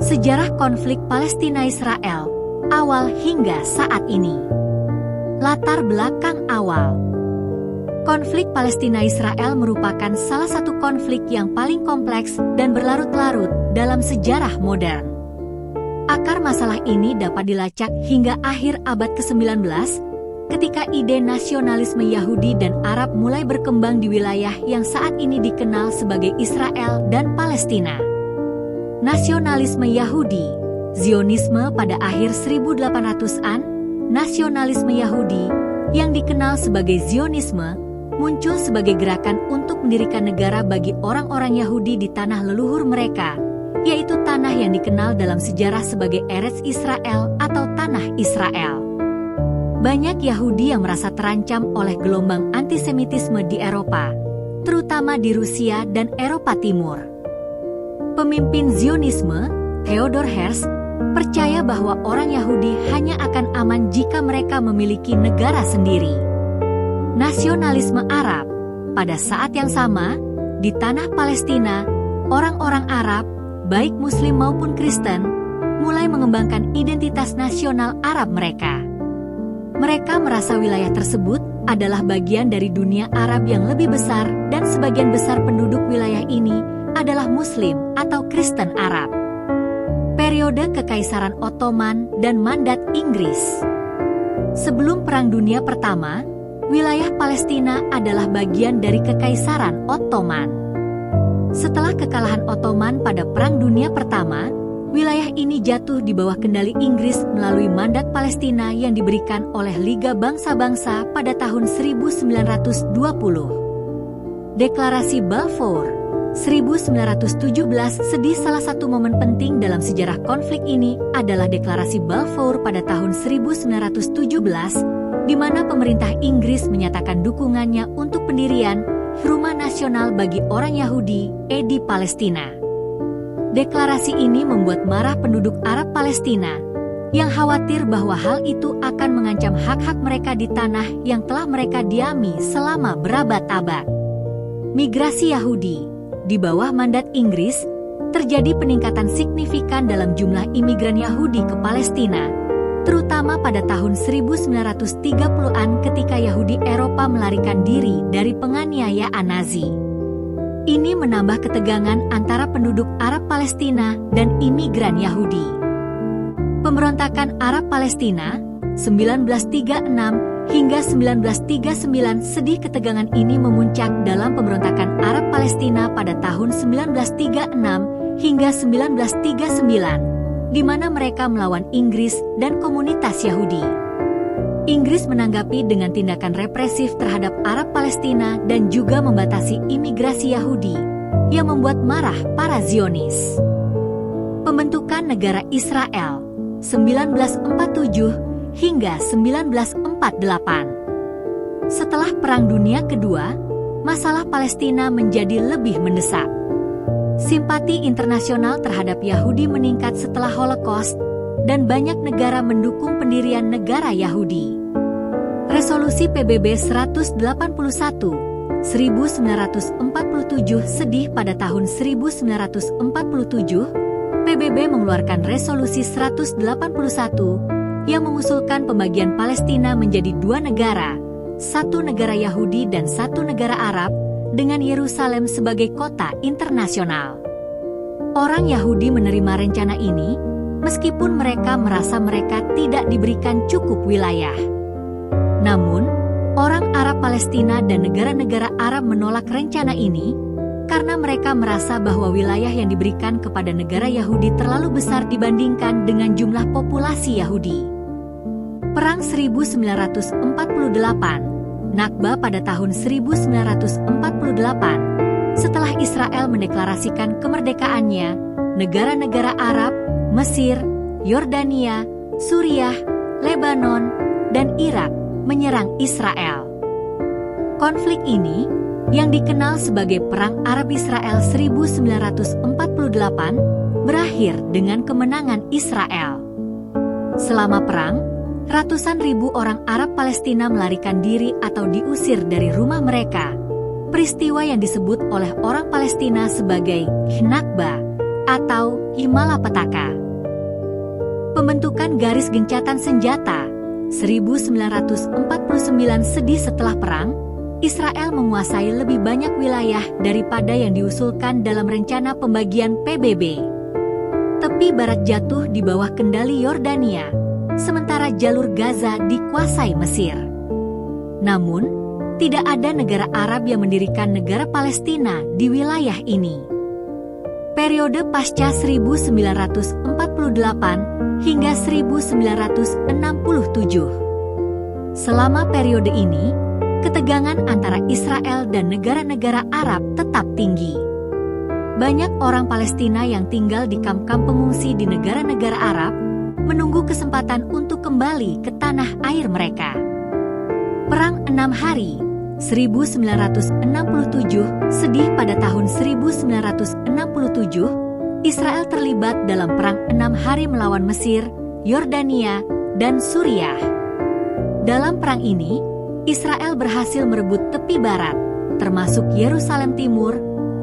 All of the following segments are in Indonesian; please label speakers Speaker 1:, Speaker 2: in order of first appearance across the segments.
Speaker 1: Sejarah konflik Palestina-Israel, awal hingga saat ini. Latar belakang awal. Konflik Palestina-Israel merupakan salah satu konflik yang paling kompleks dan berlarut-larut dalam sejarah modern. Akar masalah ini dapat dilacak hingga akhir abad ke-19, ketika ide nasionalisme Yahudi dan Arab mulai berkembang di wilayah yang saat ini dikenal sebagai Israel dan Palestina. Nasionalisme Yahudi, Zionisme pada akhir 1800-an, nasionalisme Yahudi yang dikenal sebagai Zionisme muncul sebagai gerakan untuk mendirikan negara bagi orang-orang Yahudi di tanah leluhur mereka, yaitu tanah yang dikenal dalam sejarah sebagai Eretz Israel atau Tanah Israel. Banyak Yahudi yang merasa terancam oleh gelombang antisemitisme di Eropa, terutama di Rusia dan Eropa Timur. Pemimpin Zionisme, Theodor Herzl, percaya bahwa orang Yahudi hanya akan aman jika mereka memiliki negara sendiri. Nasionalisme Arab, pada saat yang sama, di tanah Palestina, orang-orang Arab, baik Muslim maupun Kristen, mulai mengembangkan identitas nasional Arab mereka. Mereka merasa wilayah tersebut adalah bagian dari dunia Arab yang lebih besar dan sebagian besar penduduk wilayah ini adalah Muslim atau Kristen Arab. Periode Kekaisaran Ottoman dan Mandat Inggris. Sebelum Perang Dunia Pertama, wilayah Palestina adalah bagian dari Kekaisaran Ottoman. Setelah kekalahan Ottoman pada Perang Dunia Pertama, wilayah ini jatuh di bawah kendali Inggris melalui mandat Palestina yang diberikan oleh Liga Bangsa-Bangsa pada tahun 1920. Deklarasi Balfour 1917. Salah satu momen penting dalam sejarah konflik ini adalah Deklarasi Balfour pada tahun 1917, di mana pemerintah Inggris menyatakan dukungannya untuk pendirian Rumah Nasional bagi orang Yahudi di Palestina. Deklarasi ini membuat marah penduduk Arab Palestina yang khawatir bahwa hal itu akan mengancam hak-hak mereka di tanah yang telah mereka diami selama berabad-abad. Migrasi Yahudi. Di bawah mandat Inggris, terjadi peningkatan signifikan dalam jumlah imigran Yahudi ke Palestina, terutama pada tahun 1930-an ketika Yahudi Eropa melarikan diri dari penganiayaan Nazi. Ini menambah ketegangan antara penduduk Arab Palestina dan imigran Yahudi. Pemberontakan Arab Palestina 1936 hingga 1939. Ketegangan ini memuncak dalam pemberontakan Arab Palestina pada tahun 1936 hingga 1939, di mana mereka melawan Inggris dan komunitas Yahudi. Inggris menanggapi dengan tindakan represif terhadap Arab Palestina dan juga membatasi imigrasi Yahudi, yang membuat marah para Zionis. Pembentukan negara Israel 1947 hingga 1948. Setelah Perang Dunia Kedua, masalah Palestina menjadi lebih mendesak. Simpati internasional terhadap Yahudi meningkat setelah Holocaust, dan banyak negara mendukung pendirian negara Yahudi. Resolusi PBB 181 1947. Pada tahun 1947, PBB mengeluarkan resolusi 181 yang mengusulkan pembagian Palestina menjadi dua negara, satu negara Yahudi dan satu negara Arab, dengan Yerusalem sebagai kota internasional. Orang Yahudi menerima rencana ini, meskipun mereka merasa mereka tidak diberikan cukup wilayah. Namun, orang Arab Palestina dan negara-negara Arab menolak rencana ini, karena mereka merasa bahwa wilayah yang diberikan kepada negara Yahudi terlalu besar dibandingkan dengan jumlah populasi Yahudi. Perang 1948, Nakba pada tahun 1948, setelah Israel mendeklarasikan kemerdekaannya, negara-negara Arab, Mesir, Yordania, Suriah, Lebanon, dan Irak menyerang Israel. Konflik ini, yang dikenal sebagai Perang Arab-Israel 1948, berakhir dengan kemenangan Israel. Selama perang, ratusan ribu orang Arab Palestina melarikan diri atau diusir dari rumah mereka. Peristiwa yang disebut oleh orang Palestina sebagai Nakba atau Malapetaka. Pembentukan garis gencatan senjata 1949 sedih setelah perang, Israel menguasai lebih banyak wilayah daripada yang diusulkan dalam rencana pembagian PBB. Tepi barat jatuh di bawah kendali Yordania, sementara jalur Gaza dikuasai Mesir. Namun, tidak ada negara Arab yang mendirikan negara Palestina di wilayah ini. Periode pasca 1948 hingga 1967. Selama periode ini, ketegangan antara Israel dan negara-negara Arab tetap tinggi. Banyak orang Palestina yang tinggal di kamp-kamp pengungsi di negara-negara Arab menunggu kesempatan untuk kembali ke tanah air mereka. Perang 6 Hari 1967 sedih pada tahun 1967, Israel terlibat dalam Perang 6 Hari melawan Mesir, Yordania, dan Suriah. Dalam perang ini, Israel berhasil merebut tepi barat, termasuk Yerusalem Timur,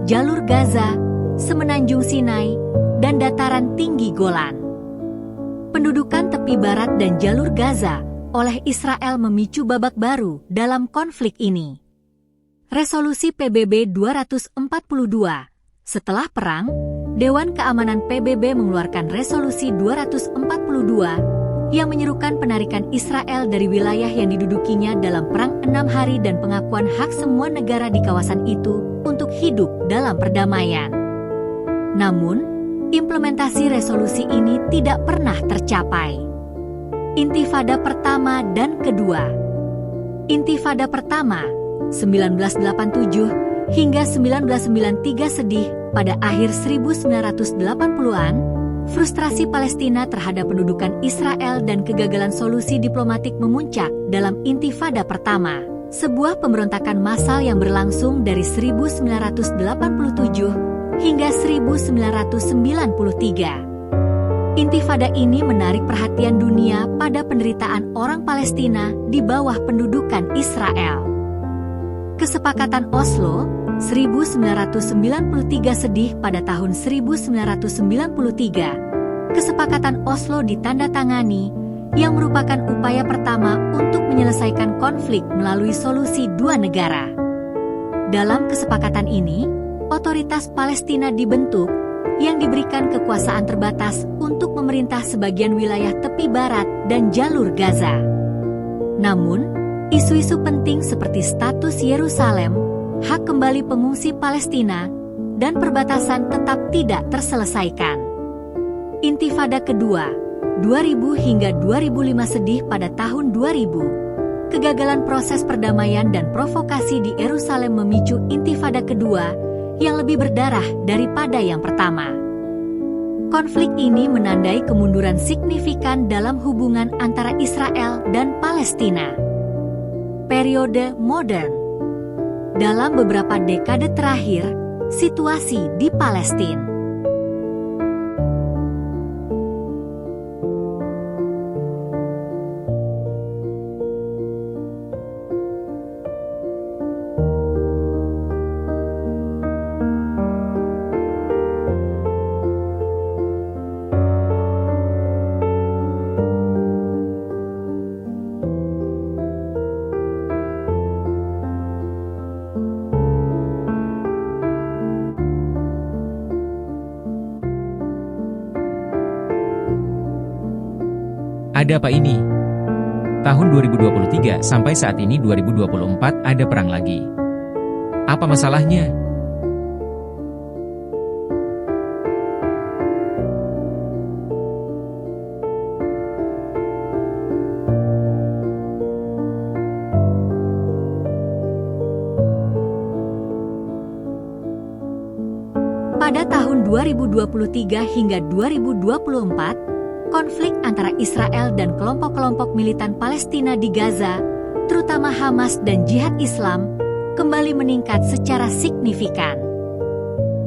Speaker 1: jalur Gaza, semenanjung Sinai, dan dataran tinggi Golan. Pendudukan tepi barat dan jalur Gaza oleh Israel memicu babak baru dalam konflik ini. Resolusi PBB 242. Setelah perang, Dewan Keamanan PBB mengeluarkan Resolusi 242 yang menyerukan penarikan Israel dari wilayah yang didudukinya dalam Perang 6 Hari dan pengakuan hak semua negara di kawasan itu untuk hidup dalam perdamaian. Namun, implementasi resolusi ini tidak pernah tercapai. Intifada pertama dan kedua. Intifada pertama 1987 hingga 1993 sedih pada akhir 1980-an, frustrasi Palestina terhadap pendudukan Israel dan kegagalan solusi diplomatik memuncak dalam Intifada pertama, sebuah pemberontakan massal yang berlangsung dari 1987 hingga 1993. Intifada ini menarik perhatian dunia pada penderitaan orang Palestina di bawah pendudukan Israel. Kesepakatan Oslo 1993 sedih pada tahun 1993. Kesepakatan Oslo ditandatangani yang merupakan upaya pertama untuk menyelesaikan konflik melalui solusi dua negara. Dalam kesepakatan ini, otoritas Palestina dibentuk yang diberikan kekuasaan terbatas untuk memerintah sebagian wilayah tepi barat dan jalur Gaza. Namun, isu-isu penting seperti status Yerusalem, hak kembali pengungsi Palestina, dan perbatasan tetap tidak terselesaikan. Intifada kedua, 2000 hingga 2005 sedih pada tahun 2000. Kegagalan proses perdamaian dan provokasi di Yerusalem memicu Intifada kedua yang lebih berdarah daripada yang pertama. Konflik ini menandai kemunduran signifikan dalam hubungan antara Israel dan Palestina. Periode modern. Dalam beberapa dekade terakhir, situasi di Palestina
Speaker 2: Ada apa ini? Tahun 2023 sampai saat ini 2024 ada perang lagi. Apa masalahnya?
Speaker 1: Pada tahun 2023 hingga 2024, konflik antara Israel dan kelompok-kelompok militan Palestina di Gaza, terutama Hamas dan Jihad Islam, kembali meningkat secara signifikan.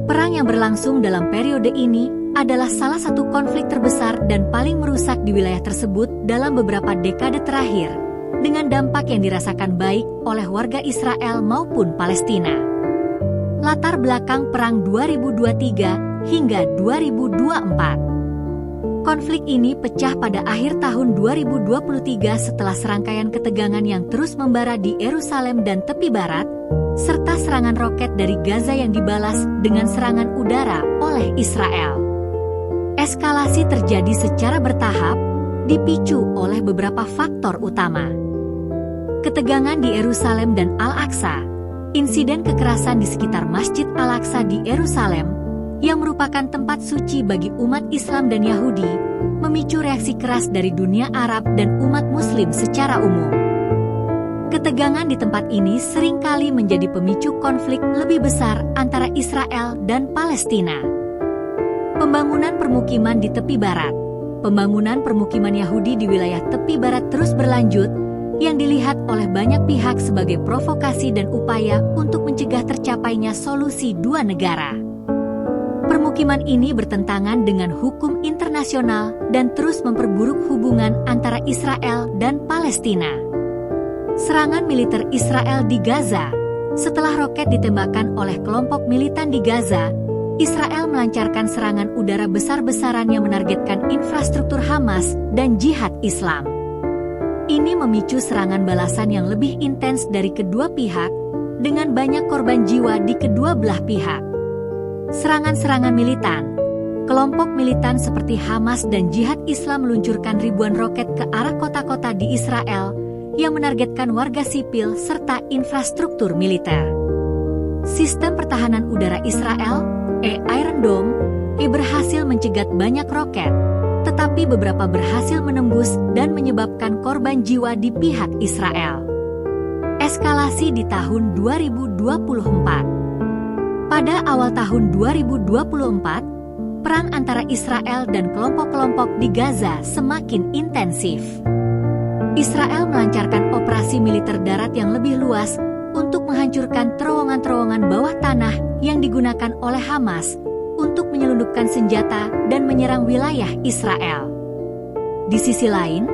Speaker 1: Perang yang berlangsung dalam periode ini adalah salah satu konflik terbesar dan paling merusak di wilayah tersebut dalam beberapa dekade terakhir, dengan dampak yang dirasakan baik oleh warga Israel maupun Palestina. Latar belakang Perang 2023 hingga 2024. Konflik ini pecah pada akhir tahun 2023 setelah serangkaian ketegangan yang terus membara di Yerusalem dan tepi barat, serta serangan roket dari Gaza yang dibalas dengan serangan udara oleh Israel. Eskalasi terjadi secara bertahap, dipicu oleh beberapa faktor utama. Ketegangan di Yerusalem dan Al-Aqsa, insiden kekerasan di sekitar Masjid Al-Aqsa di Yerusalem, yang merupakan tempat suci bagi umat Islam dan Yahudi, memicu reaksi keras dari dunia Arab dan umat Muslim secara umum. Ketegangan di tempat ini seringkali menjadi pemicu konflik lebih besar antara Israel dan Palestina. Pembangunan permukiman di tepi barat. Pembangunan permukiman Yahudi di wilayah tepi barat terus berlanjut, yang dilihat oleh banyak pihak sebagai provokasi dan upaya untuk mencegah tercapainya solusi dua negara. Permukiman ini bertentangan dengan hukum internasional dan terus memperburuk hubungan antara Israel dan Palestina. Serangan militer Israel di Gaza. Setelah roket ditembakkan oleh kelompok militan di Gaza, Israel melancarkan serangan udara besar-besaran yang menargetkan infrastruktur Hamas dan Jihad Islam. Ini memicu serangan balasan yang lebih intens dari kedua pihak, dengan banyak korban jiwa di kedua belah pihak. Serangan-serangan militan. Kelompok militan seperti Hamas dan Jihad Islam meluncurkan ribuan roket ke arah kota-kota di Israel yang menargetkan warga sipil serta infrastruktur militer. Sistem pertahanan udara Israel, Iron Dome, berhasil mencegat banyak roket, tetapi beberapa berhasil menembus dan menyebabkan korban jiwa di pihak Israel. Eskalasi di tahun 2024. Pada awal tahun 2024, perang antara Israel dan kelompok-kelompok di Gaza semakin intensif. Israel melancarkan operasi militer darat yang lebih luas untuk menghancurkan terowongan-terowongan bawah tanah yang digunakan oleh Hamas untuk menyelundupkan senjata dan menyerang wilayah Israel. Di sisi lain,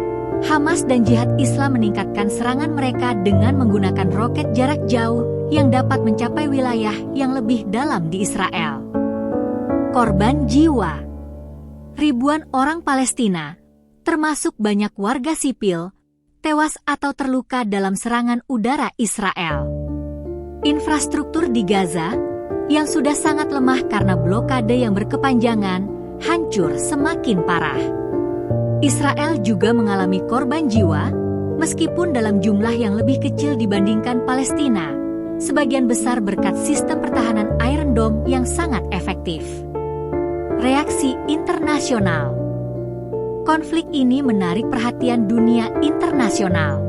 Speaker 1: Hamas dan Jihad Islam meningkatkan serangan mereka dengan menggunakan roket jarak jauh yang dapat mencapai wilayah yang lebih dalam di Israel. Korban jiwa. Ribuan orang Palestina, termasuk banyak warga sipil, tewas atau terluka dalam serangan udara Israel. Infrastruktur di Gaza, yang sudah sangat lemah karena blokade yang berkepanjangan, hancur semakin parah. Israel juga mengalami korban jiwa, meskipun dalam jumlah yang lebih kecil dibandingkan Palestina, sebagian besar berkat sistem pertahanan Iron Dome yang sangat efektif. Reaksi internasional. Konflik ini menarik perhatian dunia internasional.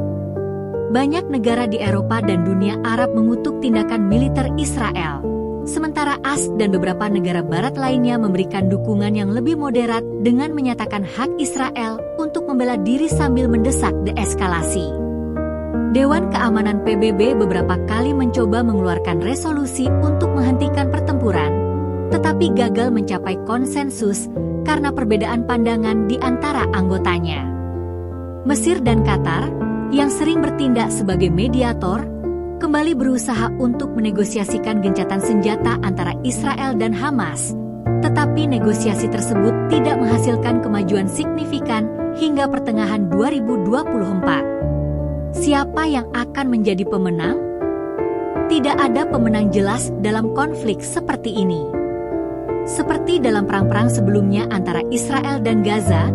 Speaker 1: Banyak negara di Eropa dan dunia Arab mengutuk tindakan militer Israel, sementara AS dan beberapa negara barat lainnya memberikan dukungan yang lebih moderat dengan menyatakan hak Israel untuk membela diri sambil mendesak deeskalasi. Dewan Keamanan PBB beberapa kali mencoba mengeluarkan resolusi untuk menghentikan pertempuran, tetapi gagal mencapai konsensus karena perbedaan pandangan di antara anggotanya. Mesir dan Qatar, yang sering bertindak sebagai mediator, kembali berusaha untuk menegosiasikan gencatan senjata antara Israel dan Hamas, tetapi negosiasi tersebut tidak menghasilkan kemajuan signifikan hingga pertengahan 2024. Siapa yang akan menjadi pemenang? Tidak ada pemenang jelas dalam konflik seperti ini. Seperti dalam perang-perang sebelumnya antara Israel dan Gaza,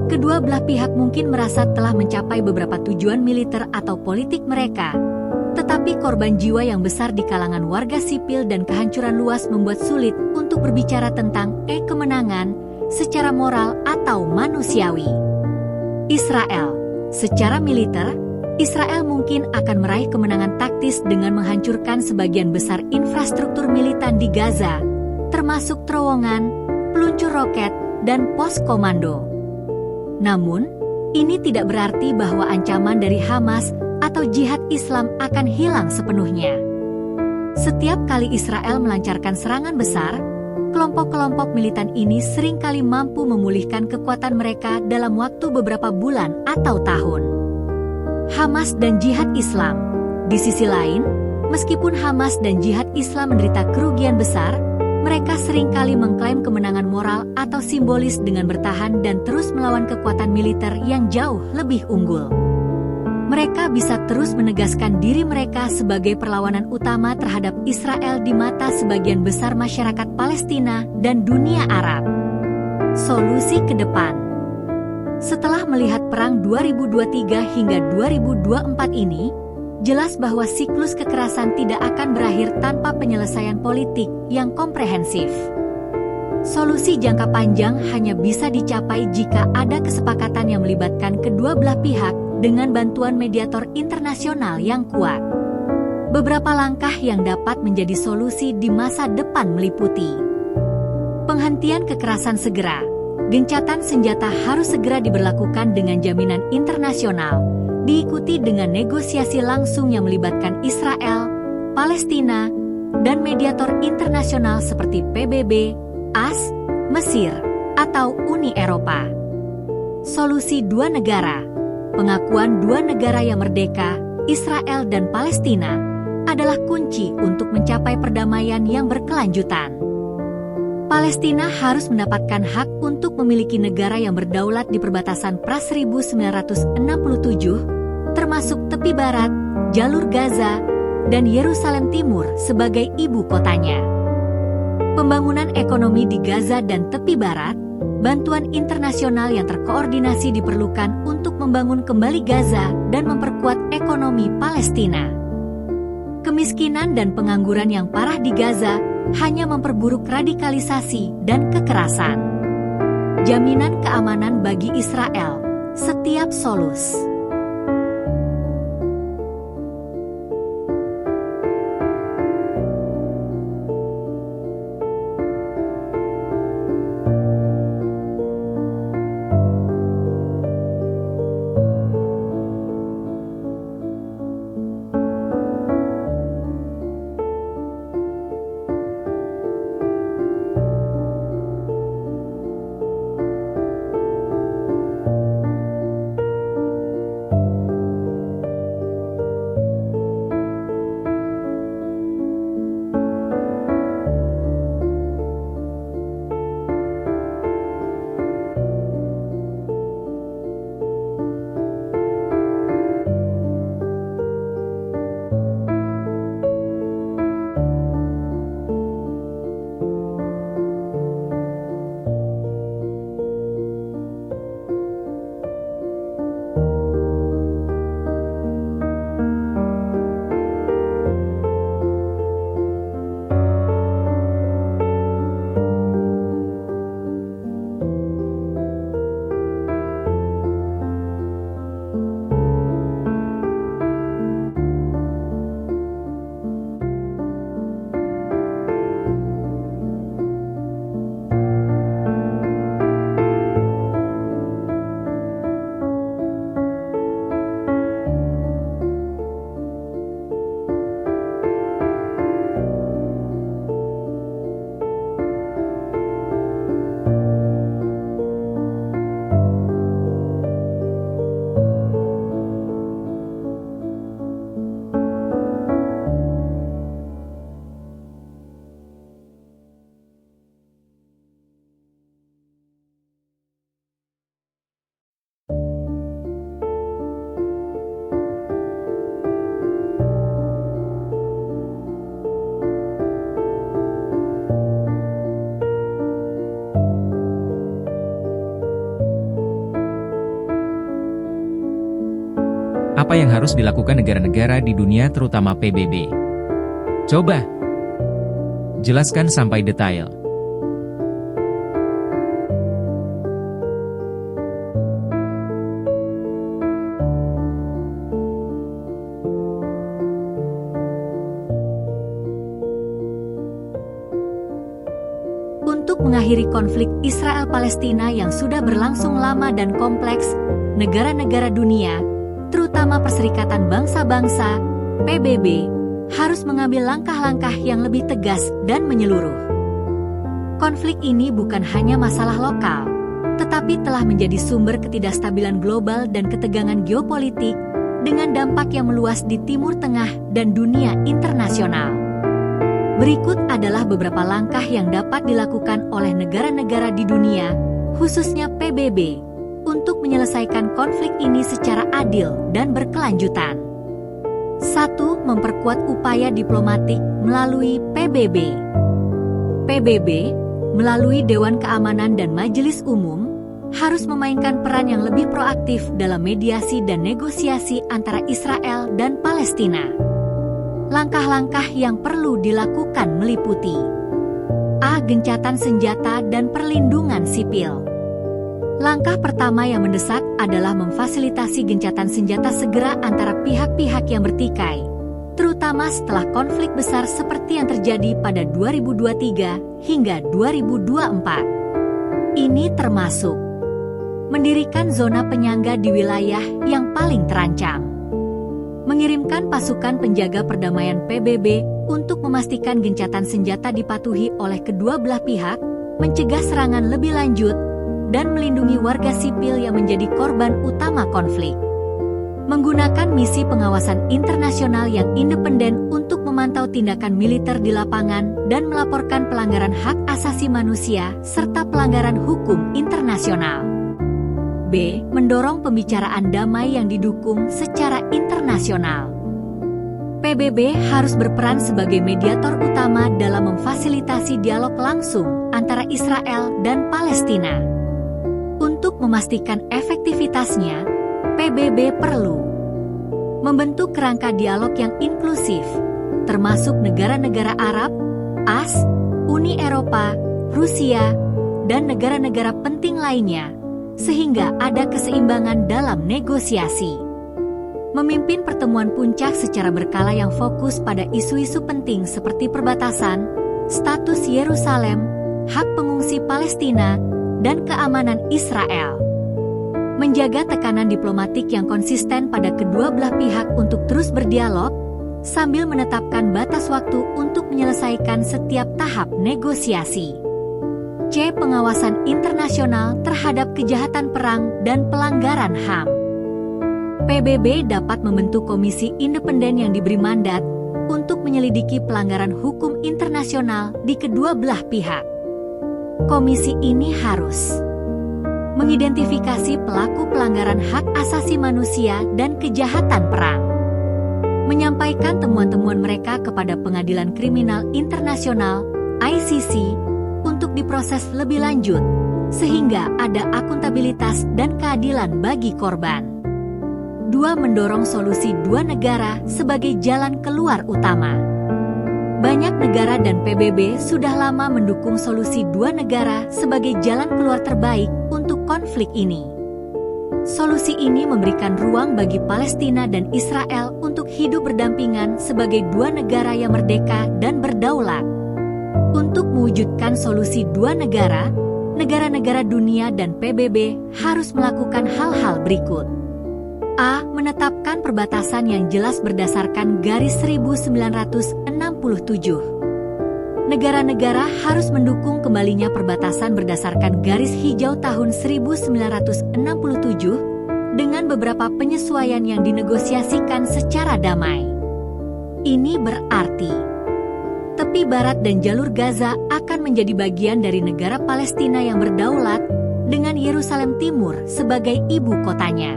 Speaker 1: kedua belah pihak mungkin merasa telah mencapai beberapa tujuan militer atau politik mereka, tetapi korban jiwa yang besar di kalangan warga sipil dan kehancuran luas membuat sulit untuk berbicara tentang kemenangan secara moral atau manusiawi. Israel, secara militer, Israel mungkin akan meraih kemenangan taktis dengan menghancurkan sebagian besar infrastruktur militan di Gaza, termasuk terowongan, peluncur roket, dan pos komando. Namun, ini tidak berarti bahwa ancaman dari Hamas atau Jihad Islam akan hilang sepenuhnya. Setiap kali Israel melancarkan serangan besar, kelompok-kelompok militan ini seringkali mampu memulihkan kekuatan mereka dalam waktu beberapa bulan atau tahun. Hamas dan Jihad Islam. Di sisi lain, meskipun Hamas dan Jihad Islam menderita kerugian besar, Mereka seringkali mengklaim kemenangan moral atau simbolis dengan bertahan dan terus melawan kekuatan militer yang jauh lebih unggul. Mereka bisa terus menegaskan diri mereka sebagai perlawanan utama terhadap Israel di mata sebagian besar masyarakat Palestina dan dunia Arab. Solusi ke depan. Setelah melihat perang 2023 hingga 2024 ini, jelas bahwa siklus kekerasan tidak akan berakhir tanpa penyelesaian politik yang komprehensif. Solusi jangka panjang hanya bisa dicapai jika ada kesepakatan yang melibatkan kedua belah pihak dengan bantuan mediator internasional yang kuat. Beberapa langkah yang dapat menjadi solusi di masa depan meliputi penghentian kekerasan segera. Gencatan senjata harus segera diberlakukan dengan jaminan internasional, diikuti dengan negosiasi langsung yang melibatkan Israel, Palestina, dan mediator internasional seperti PBB, AS, Mesir, atau Uni Eropa. Solusi dua negara. Pengakuan dua negara yang merdeka, Israel dan Palestina, adalah kunci untuk mencapai perdamaian yang berkelanjutan. Palestina harus mendapatkan hak untuk memiliki negara yang berdaulat di perbatasan pra-1967, termasuk tepi barat, jalur Gaza, dan Yerusalem Timur sebagai ibu kotanya. Pembangunan ekonomi di Gaza dan tepi barat, bantuan internasional yang terkoordinasi diperlukan untuk membangun kembali Gaza dan memperkuat ekonomi Palestina. Kemiskinan dan pengangguran yang parah di Gaza hanya memperburuk radikalisasi dan kekerasan. Jaminan keamanan bagi Israel, setiap solus.
Speaker 2: Apa yang harus dilakukan negara-negara di dunia terutama PBB? Coba jelaskan sampai detail.
Speaker 1: Untuk mengakhiri konflik Israel-Palestina yang sudah berlangsung lama dan kompleks, negara-negara dunia, terutama Perserikatan Bangsa-Bangsa, PBB, harus mengambil langkah-langkah yang lebih tegas dan menyeluruh. Konflik ini bukan hanya masalah lokal, tetapi telah menjadi sumber ketidakstabilan global dan ketegangan geopolitik dengan dampak yang meluas di Timur Tengah dan dunia internasional. Berikut adalah beberapa langkah yang dapat dilakukan oleh negara-negara di dunia, khususnya PBB, untuk menyelesaikan konflik ini secara adil dan berkelanjutan. 1. Memperkuat upaya diplomatik melalui PBB. PBB, melalui Dewan Keamanan dan Majelis Umum, harus memainkan peran yang lebih proaktif dalam mediasi dan negosiasi antara Israel dan Palestina. Langkah-langkah yang perlu dilakukan meliputi A. Gencatan senjata dan perlindungan sipil. Langkah pertama yang mendesak adalah memfasilitasi gencatan senjata segera antara pihak-pihak yang bertikai, terutama setelah konflik besar seperti yang terjadi pada 2023 hingga 2024. Ini termasuk mendirikan zona penyangga di wilayah yang paling terancam, mengirimkan pasukan penjaga perdamaian PBB untuk memastikan gencatan senjata dipatuhi oleh kedua belah pihak, mencegah serangan lebih lanjut, dan melindungi warga sipil yang menjadi korban utama konflik. Menggunakan misi pengawasan internasional yang independen untuk memantau tindakan militer di lapangan dan melaporkan pelanggaran hak asasi manusia serta pelanggaran hukum internasional. B. Mendorong pembicaraan damai yang didukung secara internasional. PBB harus berperan sebagai mediator utama dalam memfasilitasi dialog langsung antara Israel dan Palestina. Untuk memastikan efektivitasnya, PBB perlu membentuk kerangka dialog yang inklusif, termasuk negara-negara Arab, AS, Uni Eropa, Rusia, dan negara-negara penting lainnya, sehingga ada keseimbangan dalam negosiasi. Memimpin pertemuan puncak secara berkala yang fokus pada isu-isu penting seperti perbatasan, status Yerusalem, hak pengungsi Palestina, dan keamanan Israel. Menjaga tekanan diplomatik yang konsisten pada kedua belah pihak untuk terus berdialog, sambil menetapkan batas waktu untuk menyelesaikan setiap tahap negosiasi. C. Pengawasan internasional terhadap kejahatan perang dan pelanggaran HAM. PBB dapat membentuk komisi independen yang diberi mandat untuk menyelidiki pelanggaran hukum internasional di kedua belah pihak. Komisi ini harus mengidentifikasi pelaku pelanggaran hak asasi manusia dan kejahatan perang, menyampaikan temuan-temuan mereka kepada Pengadilan Kriminal Internasional (ICC) untuk diproses lebih lanjut, sehingga ada akuntabilitas dan keadilan bagi korban. 2. Mendorong solusi dua negara sebagai jalan keluar utama. Banyak negara dan PBB sudah lama mendukung solusi dua negara sebagai jalan keluar terbaik untuk konflik ini. Solusi ini memberikan ruang bagi Palestina dan Israel untuk hidup berdampingan sebagai dua negara yang merdeka dan berdaulat. Untuk mewujudkan solusi dua negara, negara-negara dunia dan PBB harus melakukan hal-hal berikut. A. Menetapkan perbatasan yang jelas berdasarkan garis 1967. Negara-negara harus mendukung kembalinya perbatasan berdasarkan garis hijau tahun 1967 dengan beberapa penyesuaian yang dinegosiasikan secara damai. Ini berarti tepi barat dan jalur Gaza akan menjadi bagian dari negara Palestina yang berdaulat dengan Yerusalem Timur sebagai ibu kotanya.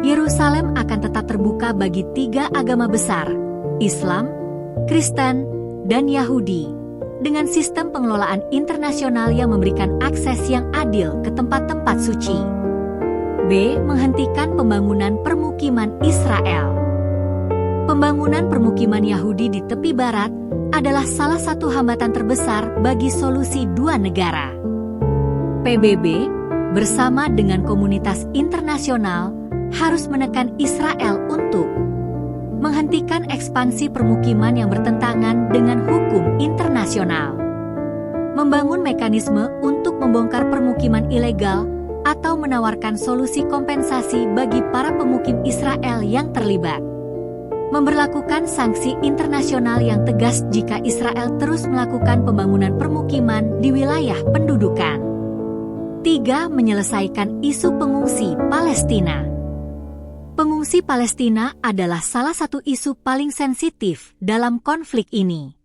Speaker 1: Yerusalem akan tetap terbuka bagi tiga agama besar, Islam, Kristen, dan Yahudi, dengan sistem pengelolaan internasional yang memberikan akses yang adil ke tempat-tempat suci. B. Menghentikan pembangunan permukiman Israel. Pembangunan permukiman Yahudi di tepi barat adalah salah satu hambatan terbesar bagi solusi dua negara. PBB, bersama dengan komunitas internasional, harus menekan Israel untuk menghentikan ekspansi permukiman yang bertentangan dengan hukum internasional, membangun mekanisme untuk membongkar permukiman ilegal, atau menawarkan solusi kompensasi bagi para pemukim Israel yang terlibat, memberlakukan sanksi internasional yang tegas jika Israel terus melakukan pembangunan permukiman di wilayah pendudukan. 3. Menyelesaikan isu pengungsi Palestina. Pengungsi Palestina adalah salah satu isu paling sensitif dalam konflik ini.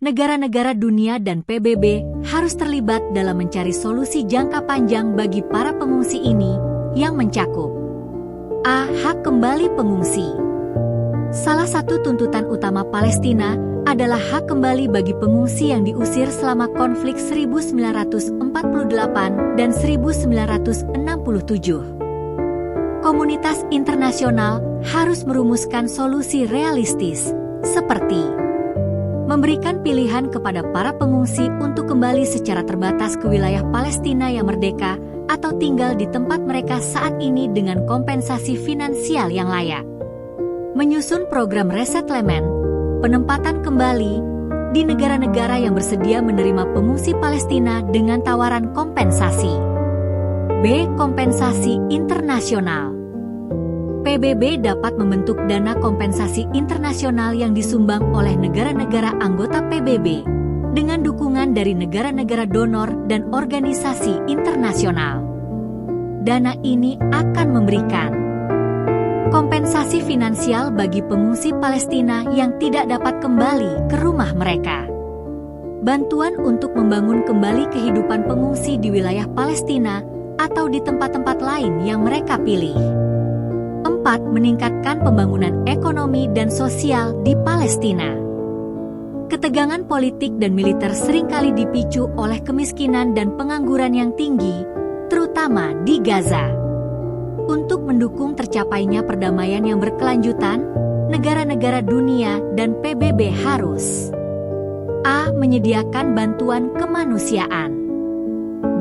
Speaker 1: negara-negara dunia dan PBB harus terlibat dalam mencari solusi jangka panjang bagi para pengungsi ini yang mencakup A. Hak kembali pengungsi. Salah satu tuntutan utama Palestina adalah hak kembali bagi pengungsi yang diusir selama konflik 1948 dan 1967. Komunitas internasional harus merumuskan solusi realistis, seperti memberikan pilihan kepada para pengungsi untuk kembali secara terbatas ke wilayah Palestina yang merdeka atau tinggal di tempat mereka saat ini dengan kompensasi finansial yang layak. Menyusun program resettlement, penempatan kembali, di negara-negara yang bersedia menerima pengungsi Palestina dengan tawaran kompensasi. B. Kompensasi internasional. PBB dapat membentuk dana kompensasi internasional yang disumbang oleh negara-negara anggota PBB dengan dukungan dari negara-negara donor dan organisasi internasional. Dana ini akan memberikan kompensasi finansial bagi pengungsi Palestina yang tidak dapat kembali ke rumah mereka. Bantuan untuk membangun kembali kehidupan pengungsi di wilayah Palestina atau di tempat-tempat lain yang mereka pilih. 4. Meningkatkan pembangunan ekonomi dan sosial di Palestina. Ketegangan politik dan militer seringkali dipicu oleh kemiskinan dan pengangguran yang tinggi, terutama di Gaza. Untuk mendukung tercapainya perdamaian yang berkelanjutan, negara-negara dunia dan PBB harus A. Menyediakan bantuan kemanusiaan.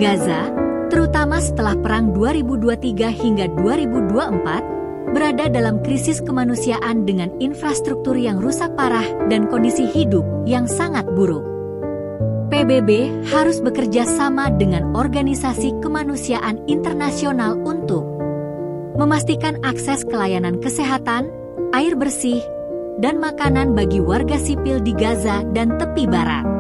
Speaker 1: Gaza, terutama setelah Perang 2023 hingga 2024, berada dalam krisis kemanusiaan dengan infrastruktur yang rusak parah dan kondisi hidup yang sangat buruk. PBB harus bekerja sama dengan organisasi kemanusiaan internasional untuk memastikan akses ke layanan kesehatan, air bersih, dan makanan bagi warga sipil di Gaza dan tepi barat.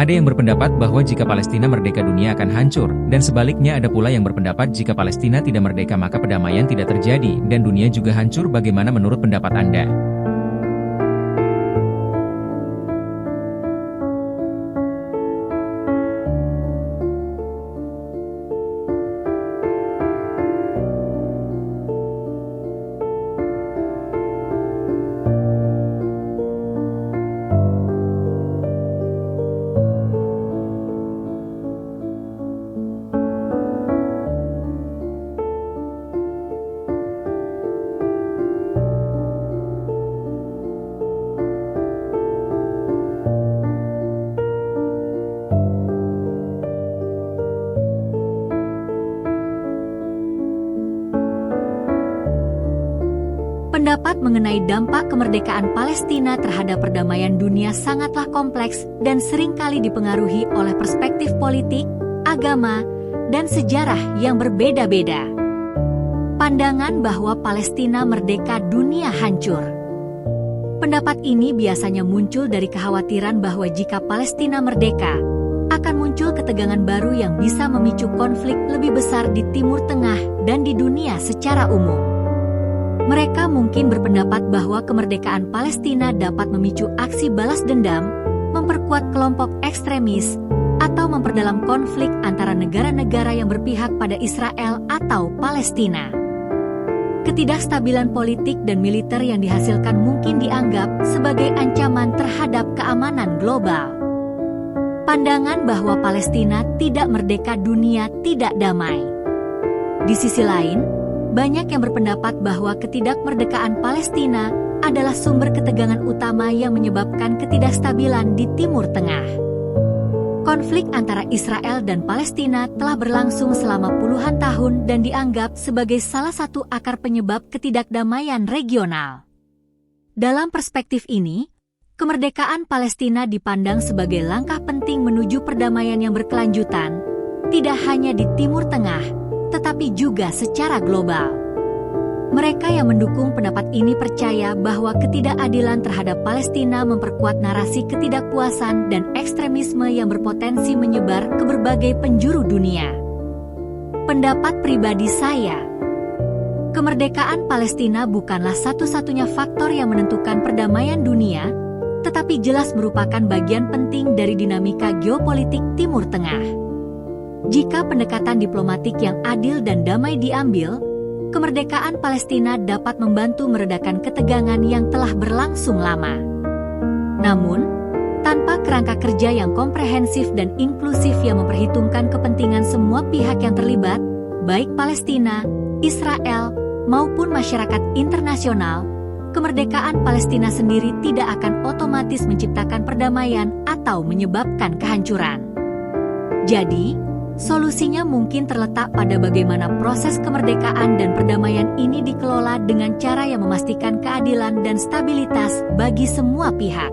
Speaker 2: Ada yang berpendapat bahwa jika Palestina merdeka dunia akan hancur, dan sebaliknya ada pula yang berpendapat jika Palestina tidak merdeka maka perdamaian tidak terjadi, dan dunia juga hancur. Bagaimana menurut pendapat Anda?
Speaker 1: Pendapat mengenai dampak kemerdekaan Palestina terhadap perdamaian dunia sangatlah kompleks dan seringkali dipengaruhi oleh perspektif politik, agama, dan sejarah yang berbeda-beda. Pandangan bahwa Palestina merdeka dunia hancur. Pendapat ini biasanya muncul dari kekhawatiran bahwa jika Palestina merdeka, akan muncul ketegangan baru yang bisa memicu konflik lebih besar di Timur Tengah dan di dunia secara umum. Mereka mungkin berpendapat bahwa kemerdekaan Palestina dapat memicu aksi balas dendam, memperkuat kelompok ekstremis, atau memperdalam konflik antara negara-negara yang berpihak pada Israel atau Palestina. Ketidakstabilan politik dan militer yang dihasilkan mungkin dianggap sebagai ancaman terhadap keamanan global. Pandangan bahwa Palestina tidak merdeka dunia tidak damai. Di sisi lain, banyak yang berpendapat bahwa ketidakmerdekaan Palestina adalah sumber ketegangan utama yang menyebabkan ketidakstabilan di Timur Tengah. Konflik antara Israel dan Palestina telah berlangsung selama puluhan tahun dan dianggap sebagai salah satu akar penyebab ketidakdamaian regional. Dalam perspektif ini, kemerdekaan Palestina dipandang sebagai langkah penting menuju perdamaian yang berkelanjutan, tidak hanya di Timur Tengah, tetapi juga secara global. Mereka yang mendukung pendapat ini percaya bahwa ketidakadilan terhadap Palestina memperkuat narasi ketidakpuasan dan ekstremisme yang berpotensi menyebar ke berbagai penjuru dunia. Pendapat pribadi saya, kemerdekaan Palestina bukanlah satu-satunya faktor yang menentukan perdamaian dunia, tetapi jelas merupakan bagian penting dari dinamika geopolitik Timur Tengah. Jika pendekatan diplomatik yang adil dan damai diambil, kemerdekaan Palestina dapat membantu meredakan ketegangan yang telah berlangsung lama. Namun, tanpa kerangka kerja yang komprehensif dan inklusif yang memperhitungkan kepentingan semua pihak yang terlibat, baik Palestina, Israel, maupun masyarakat internasional, kemerdekaan Palestina sendiri tidak akan otomatis menciptakan perdamaian atau menyebabkan kehancuran. Jadi, solusinya mungkin terletak pada bagaimana proses kemerdekaan dan perdamaian ini dikelola dengan cara yang memastikan keadilan dan stabilitas bagi semua pihak.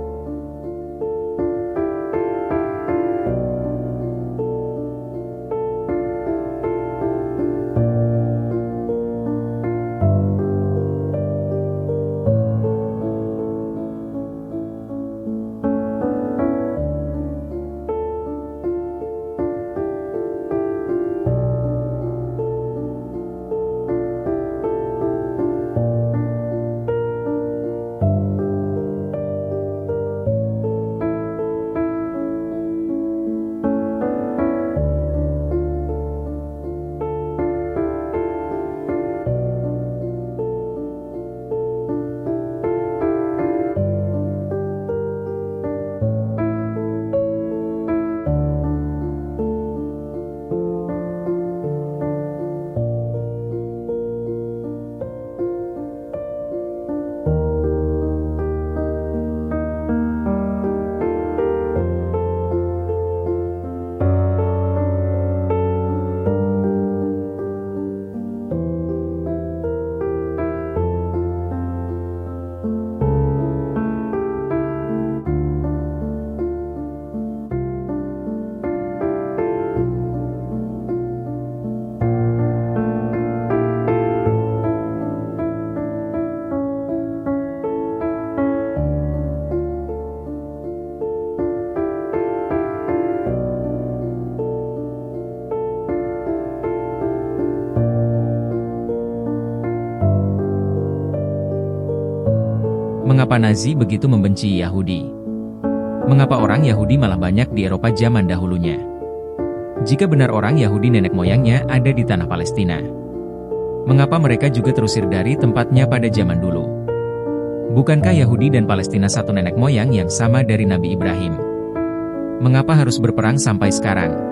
Speaker 2: Mengapa Nazi begitu membenci Yahudi? Mengapa orang Yahudi malah banyak di Eropa zaman dahulunya? Jika benar orang Yahudi nenek moyangnya ada di tanah Palestina, mengapa mereka juga terusir dari tempatnya pada zaman dulu? Bukankah Yahudi dan Palestina satu nenek moyang yang sama dari Nabi Ibrahim? Mengapa harus berperang sampai sekarang?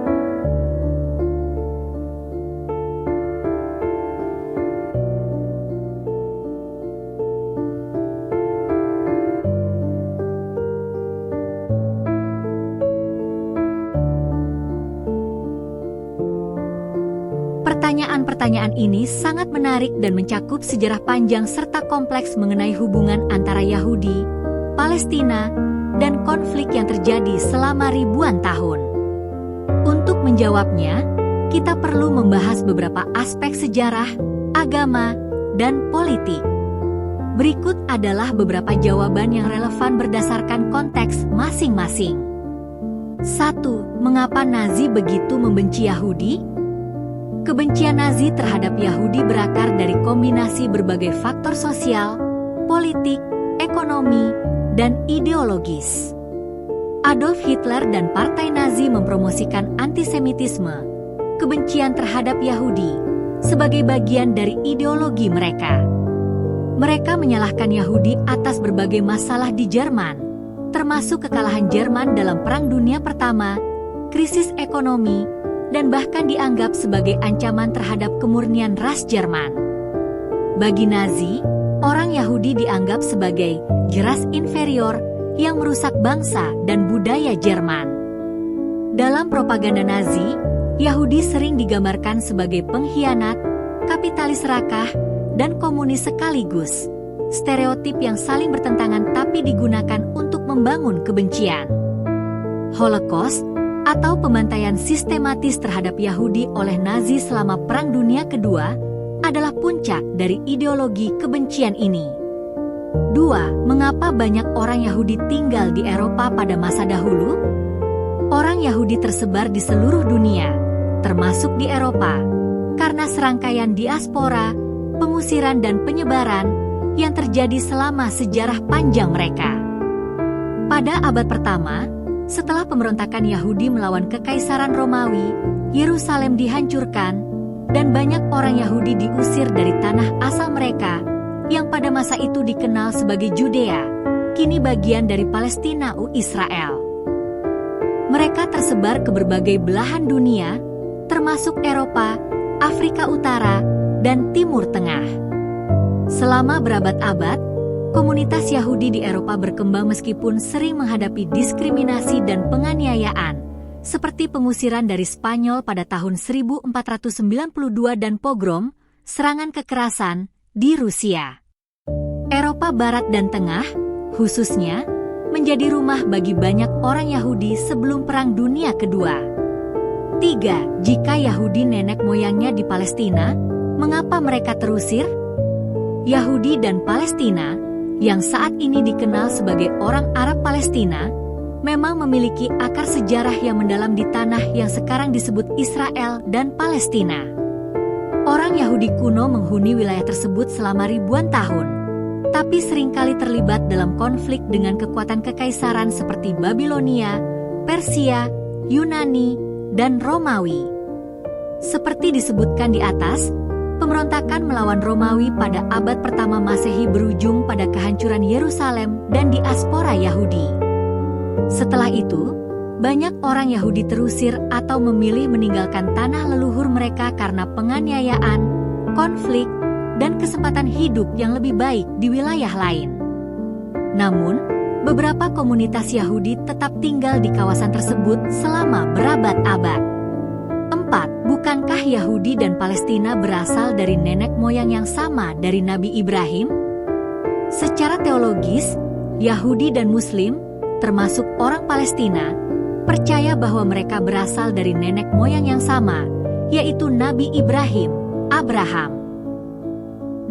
Speaker 1: Pertanyaan-pertanyaan ini sangat menarik dan mencakup sejarah panjang serta kompleks mengenai hubungan antara Yahudi, Palestina, dan konflik yang terjadi selama ribuan tahun. Untuk menjawabnya, kita perlu membahas beberapa aspek sejarah, agama, dan politik. Berikut adalah beberapa jawaban yang relevan berdasarkan konteks masing-masing. 1. Mengapa Nazi begitu membenci Yahudi? Kebencian Nazi terhadap Yahudi berakar dari kombinasi berbagai faktor sosial, politik, ekonomi, dan ideologis. Adolf Hitler dan Partai Nazi mempromosikan antisemitisme, kebencian terhadap Yahudi, sebagai bagian dari ideologi mereka. Mereka menyalahkan Yahudi atas berbagai masalah di Jerman, termasuk kekalahan Jerman dalam Perang Dunia Pertama, krisis ekonomi, dan bahkan dianggap sebagai ancaman terhadap kemurnian ras Jerman. Bagi Nazi, orang Yahudi dianggap sebagai ras inferior yang merusak bangsa dan budaya Jerman. Dalam propaganda Nazi, Yahudi sering digambarkan sebagai pengkhianat, kapitalis serakah, dan komunis sekaligus, stereotip yang saling bertentangan tapi digunakan untuk membangun kebencian. Holocaust, atau pembantaian sistematis terhadap Yahudi oleh Nazi selama Perang Dunia Kedua, adalah puncak dari ideologi kebencian ini. 2. Mengapa banyak orang Yahudi tinggal di Eropa pada masa dahulu? Orang Yahudi tersebar di seluruh dunia, termasuk di Eropa, karena serangkaian diaspora, pengusiran dan penyebaran yang terjadi selama sejarah panjang mereka. Pada abad pertama, setelah pemberontakan Yahudi melawan Kekaisaran Romawi, Yerusalem dihancurkan, dan banyak orang Yahudi diusir dari tanah asal mereka, yang pada masa itu dikenal sebagai Judea, kini bagian dari Palestina Israel. Mereka tersebar ke berbagai belahan dunia, termasuk Eropa, Afrika Utara, dan Timur Tengah. Selama berabad-abad, komunitas Yahudi di Eropa berkembang meskipun sering menghadapi diskriminasi dan penganiayaan, seperti pengusiran dari Spanyol pada tahun 1492 dan pogrom, serangan kekerasan, di Rusia. Eropa Barat dan Tengah, khususnya, menjadi rumah bagi banyak orang Yahudi sebelum Perang Dunia Kedua. 3. Jika Yahudi nenek moyangnya di Palestina, mengapa mereka terusir? Yahudi dan Palestina, yang saat ini dikenal sebagai orang Arab Palestina, memang memiliki akar sejarah yang mendalam di tanah yang sekarang disebut Israel dan Palestina. Orang Yahudi kuno menghuni wilayah tersebut selama ribuan tahun, tapi seringkali terlibat dalam konflik dengan kekuatan kekaisaran seperti Babilonia, Persia, Yunani, dan Romawi. Seperti disebutkan di atas, pemberontakan melawan Romawi pada abad pertama Masehi berujung pada kehancuran Yerusalem dan diaspora Yahudi. Setelah itu, banyak orang Yahudi terusir atau memilih meninggalkan tanah leluhur mereka karena penganiayaan, konflik, dan kesempatan hidup yang lebih baik di wilayah lain. Namun, beberapa komunitas Yahudi tetap tinggal di kawasan tersebut selama berabad-abad. 4. Bukankah Yahudi dan Palestina berasal dari nenek moyang yang sama dari Nabi Ibrahim? Secara teologis, Yahudi dan Muslim, termasuk orang Palestina, percaya bahwa mereka berasal dari nenek moyang yang sama, yaitu Nabi Ibrahim, Abraham.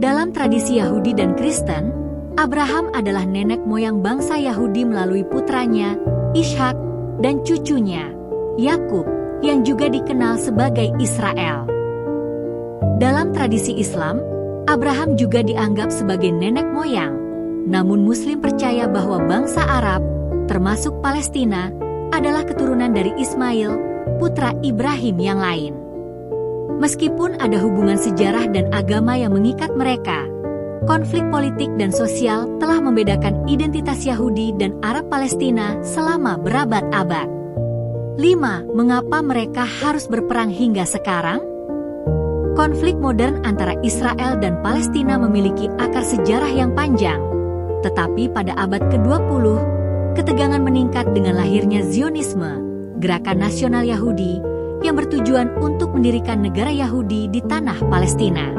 Speaker 1: Dalam tradisi Yahudi dan Kristen, Abraham adalah nenek moyang bangsa Yahudi melalui putranya, Ishak, dan cucunya, Yakub, yang juga dikenal sebagai Israel. Dalam tradisi Islam, Abraham juga dianggap sebagai nenek moyang, namun Muslim percaya bahwa bangsa Arab, termasuk Palestina, adalah keturunan dari Ismail, putra Ibrahim yang lain. Meskipun ada hubungan sejarah dan agama yang mengikat mereka, konflik politik dan sosial telah membedakan identitas Yahudi dan Arab Palestina selama berabad-abad. 5. Mengapa mereka harus berperang hingga sekarang? Konflik modern antara Israel dan Palestina memiliki akar sejarah yang panjang, tetapi pada abad ke-20, ketegangan meningkat dengan lahirnya Zionisme, gerakan nasional Yahudi, yang bertujuan untuk mendirikan negara Yahudi di tanah Palestina.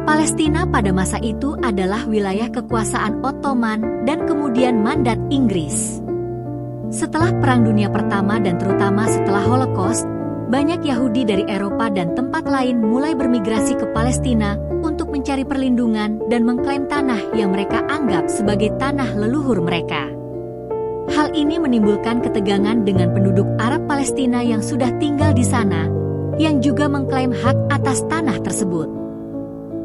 Speaker 1: Palestina pada masa itu adalah wilayah kekuasaan Ottoman dan kemudian mandat Inggris. Setelah Perang Dunia Pertama dan terutama setelah Holocaust, banyak Yahudi dari Eropa dan tempat lain mulai bermigrasi ke Palestina untuk mencari perlindungan dan mengklaim tanah yang mereka anggap sebagai tanah leluhur mereka. Hal ini menimbulkan ketegangan dengan penduduk Arab Palestina yang sudah tinggal di sana, yang juga mengklaim hak atas tanah tersebut.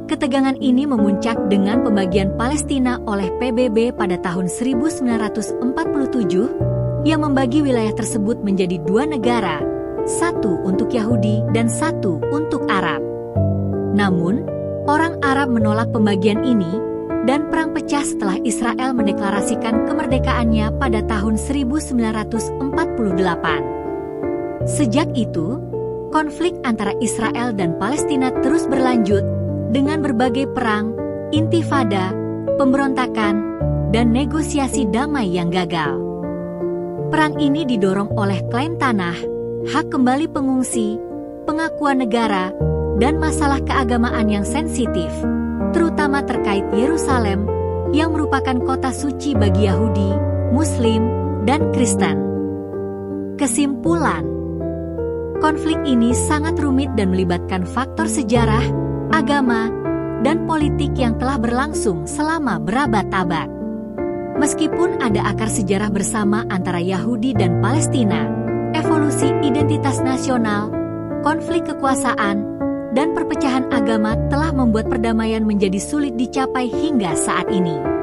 Speaker 1: Ketegangan ini memuncak dengan pembagian Palestina oleh PBB pada tahun 1947 yang membagi wilayah tersebut menjadi dua negara, satu untuk Yahudi dan satu untuk Arab. Namun, orang Arab menolak pembagian ini dan perang pecah setelah Israel mendeklarasikan kemerdekaannya pada tahun 1948. Sejak itu, konflik antara Israel dan Palestina terus berlanjut dengan berbagai perang, intifada, pemberontakan, dan negosiasi damai yang gagal. Perang ini didorong oleh klaim tanah, hak kembali pengungsi, pengakuan negara, dan masalah keagamaan yang sensitif, terutama terkait Yerusalem, yang merupakan kota suci bagi Yahudi, Muslim, dan Kristen. Kesimpulan, konflik ini sangat rumit dan melibatkan faktor sejarah, agama, dan politik yang telah berlangsung selama berabad-abad. Meskipun ada akar sejarah bersama antara Yahudi dan Palestina, evolusi identitas nasional, konflik kekuasaan, dan perpecahan agama telah membuat perdamaian menjadi sulit dicapai hingga saat ini.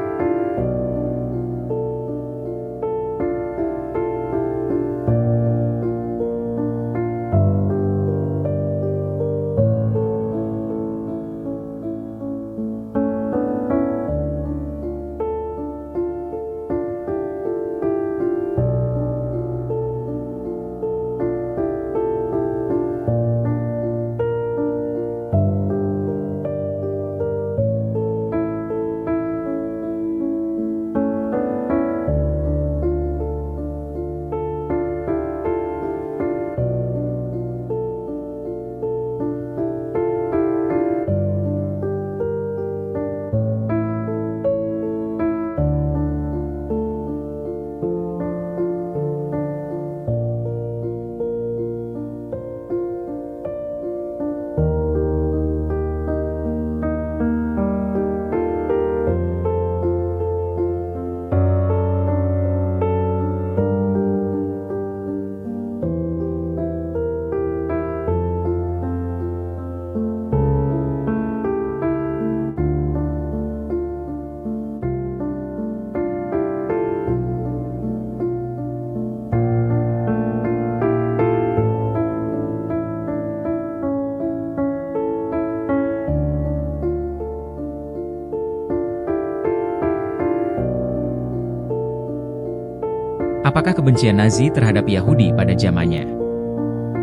Speaker 2: Apakah kebencian Nazi terhadap Yahudi pada zamannya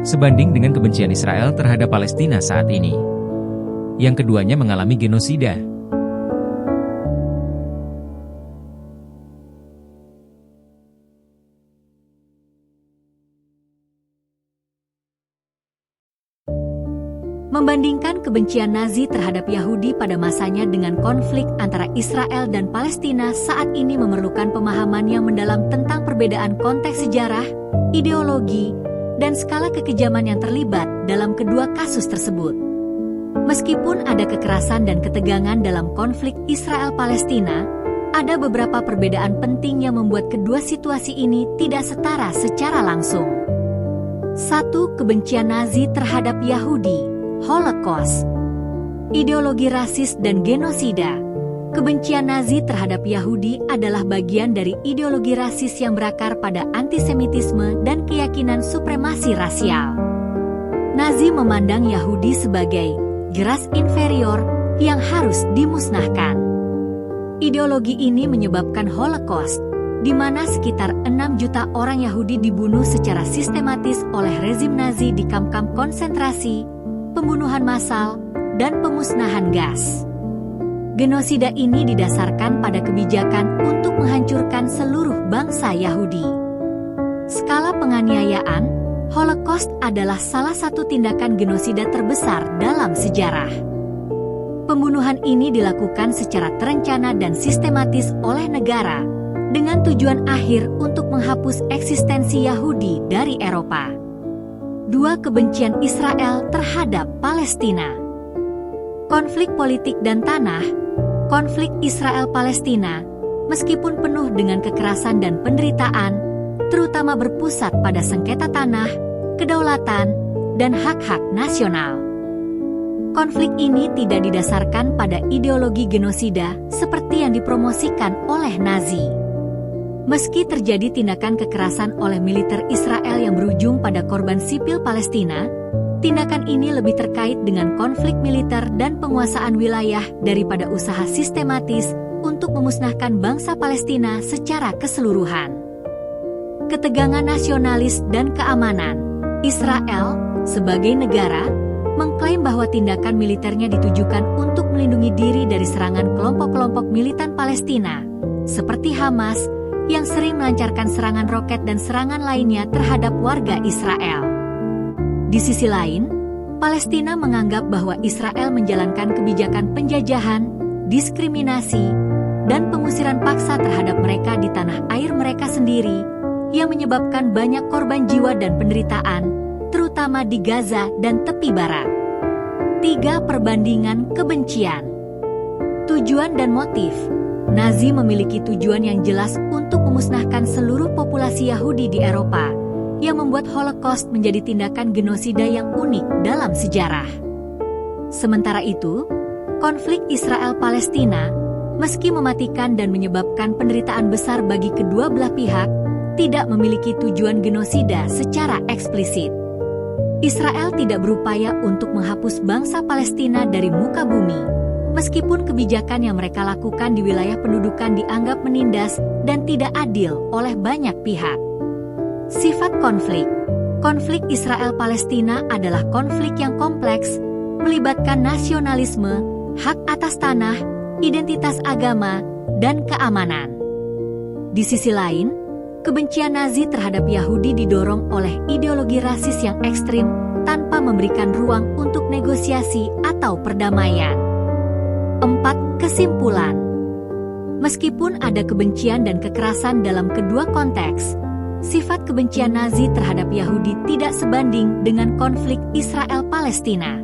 Speaker 2: sebanding dengan kebencian Israel terhadap Palestina saat ini? Yang keduanya mengalami genosida.
Speaker 1: Membandingkan kebencian Nazi terhadap Yahudi pada masanya dengan konflik antara Israel dan Palestina saat ini memerlukan pemahaman yang mendalam tentang perbedaan konteks sejarah, ideologi, dan skala kekejaman yang terlibat dalam kedua kasus tersebut. Meskipun ada kekerasan dan ketegangan dalam konflik Israel-Palestina, ada beberapa perbedaan penting yang membuat kedua situasi ini tidak setara secara langsung. 1. Kebencian Nazi terhadap Yahudi, Holocaust. Ideologi rasis dan genosida. Kebencian Nazi terhadap Yahudi adalah bagian dari ideologi rasis yang berakar pada antisemitisme dan keyakinan supremasi rasial. Nazi memandang Yahudi sebagai ras inferior yang harus dimusnahkan. Ideologi ini menyebabkan Holocaust, di mana sekitar 6 juta orang Yahudi dibunuh secara sistematis oleh rezim Nazi di kamp-kamp konsentrasi, pembunuhan massal, dan pemusnahan gas. Genosida ini didasarkan pada kebijakan untuk menghancurkan seluruh bangsa Yahudi. Skala penganiayaan, Holocaust adalah salah satu tindakan genosida terbesar dalam sejarah. Pembunuhan ini dilakukan secara terencana dan sistematis oleh negara, dengan tujuan akhir untuk menghapus eksistensi Yahudi dari Eropa. 2. Kebencian Israel terhadap Palestina. Konflik politik dan tanah. Konflik Israel-Palestina, meskipun penuh dengan kekerasan dan penderitaan, terutama berpusat pada sengketa tanah, kedaulatan, dan hak-hak nasional. Konflik ini tidak didasarkan pada ideologi genosida seperti yang dipromosikan oleh Nazi. Meski terjadi tindakan kekerasan oleh militer Israel yang berujung pada korban sipil Palestina, tindakan ini lebih terkait dengan konflik militer dan penguasaan wilayah daripada usaha sistematis untuk memusnahkan bangsa Palestina secara keseluruhan. Ketegangan nasionalis dan keamanan. Israel, sebagai negara, mengklaim bahwa tindakan militernya ditujukan untuk melindungi diri dari serangan kelompok-kelompok militan Palestina, seperti Hamas, yang sering melancarkan serangan roket dan serangan lainnya terhadap warga Israel. Di sisi lain, Palestina menganggap bahwa Israel menjalankan kebijakan penjajahan, diskriminasi, dan pengusiran paksa terhadap mereka di tanah air mereka sendiri, yang menyebabkan banyak korban jiwa dan penderitaan, terutama di Gaza dan tepi barat. 3. Perbandingan kebencian. Tujuan dan motif. Nazi memiliki tujuan yang jelas untuk memusnahkan seluruh populasi Yahudi di Eropa, yang membuat Holocaust menjadi tindakan genosida yang unik dalam sejarah. Sementara itu, konflik Israel-Palestina, meski mematikan dan menyebabkan penderitaan besar bagi kedua belah pihak, tidak memiliki tujuan genosida secara eksplisit. Israel tidak berupaya untuk menghapus bangsa Palestina dari muka bumi, meskipun kebijakan yang mereka lakukan di wilayah pendudukan dianggap menindas dan tidak adil oleh banyak pihak. Sifat konflik. Konflik Israel-Palestina adalah konflik yang kompleks, melibatkan nasionalisme, hak atas tanah, identitas agama, dan keamanan. Di sisi lain, kebencian Nazi terhadap Yahudi didorong oleh ideologi rasis yang ekstrim tanpa memberikan ruang untuk negosiasi atau perdamaian. 4. Kesimpulan. Meskipun ada kebencian dan kekerasan dalam kedua konteks, sifat kebencian Nazi terhadap Yahudi tidak sebanding dengan konflik Israel-Palestina.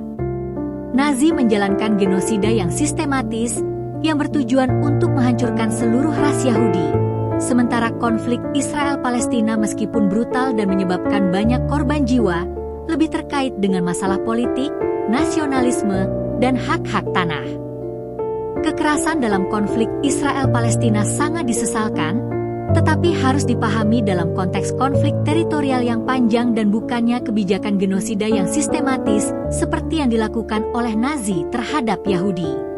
Speaker 1: Nazi menjalankan genosida yang sistematis, yang bertujuan untuk menghancurkan seluruh ras Yahudi. Sementara konflik Israel-Palestina meskipun brutal dan menyebabkan banyak korban jiwa, lebih terkait dengan masalah politik, nasionalisme, dan hak-hak tanah. Kekerasan dalam konflik Israel-Palestina sangat disesalkan, tetapi harus dipahami dalam konteks konflik teritorial yang panjang dan bukannya kebijakan genosida yang sistematis seperti yang dilakukan oleh Nazi terhadap Yahudi.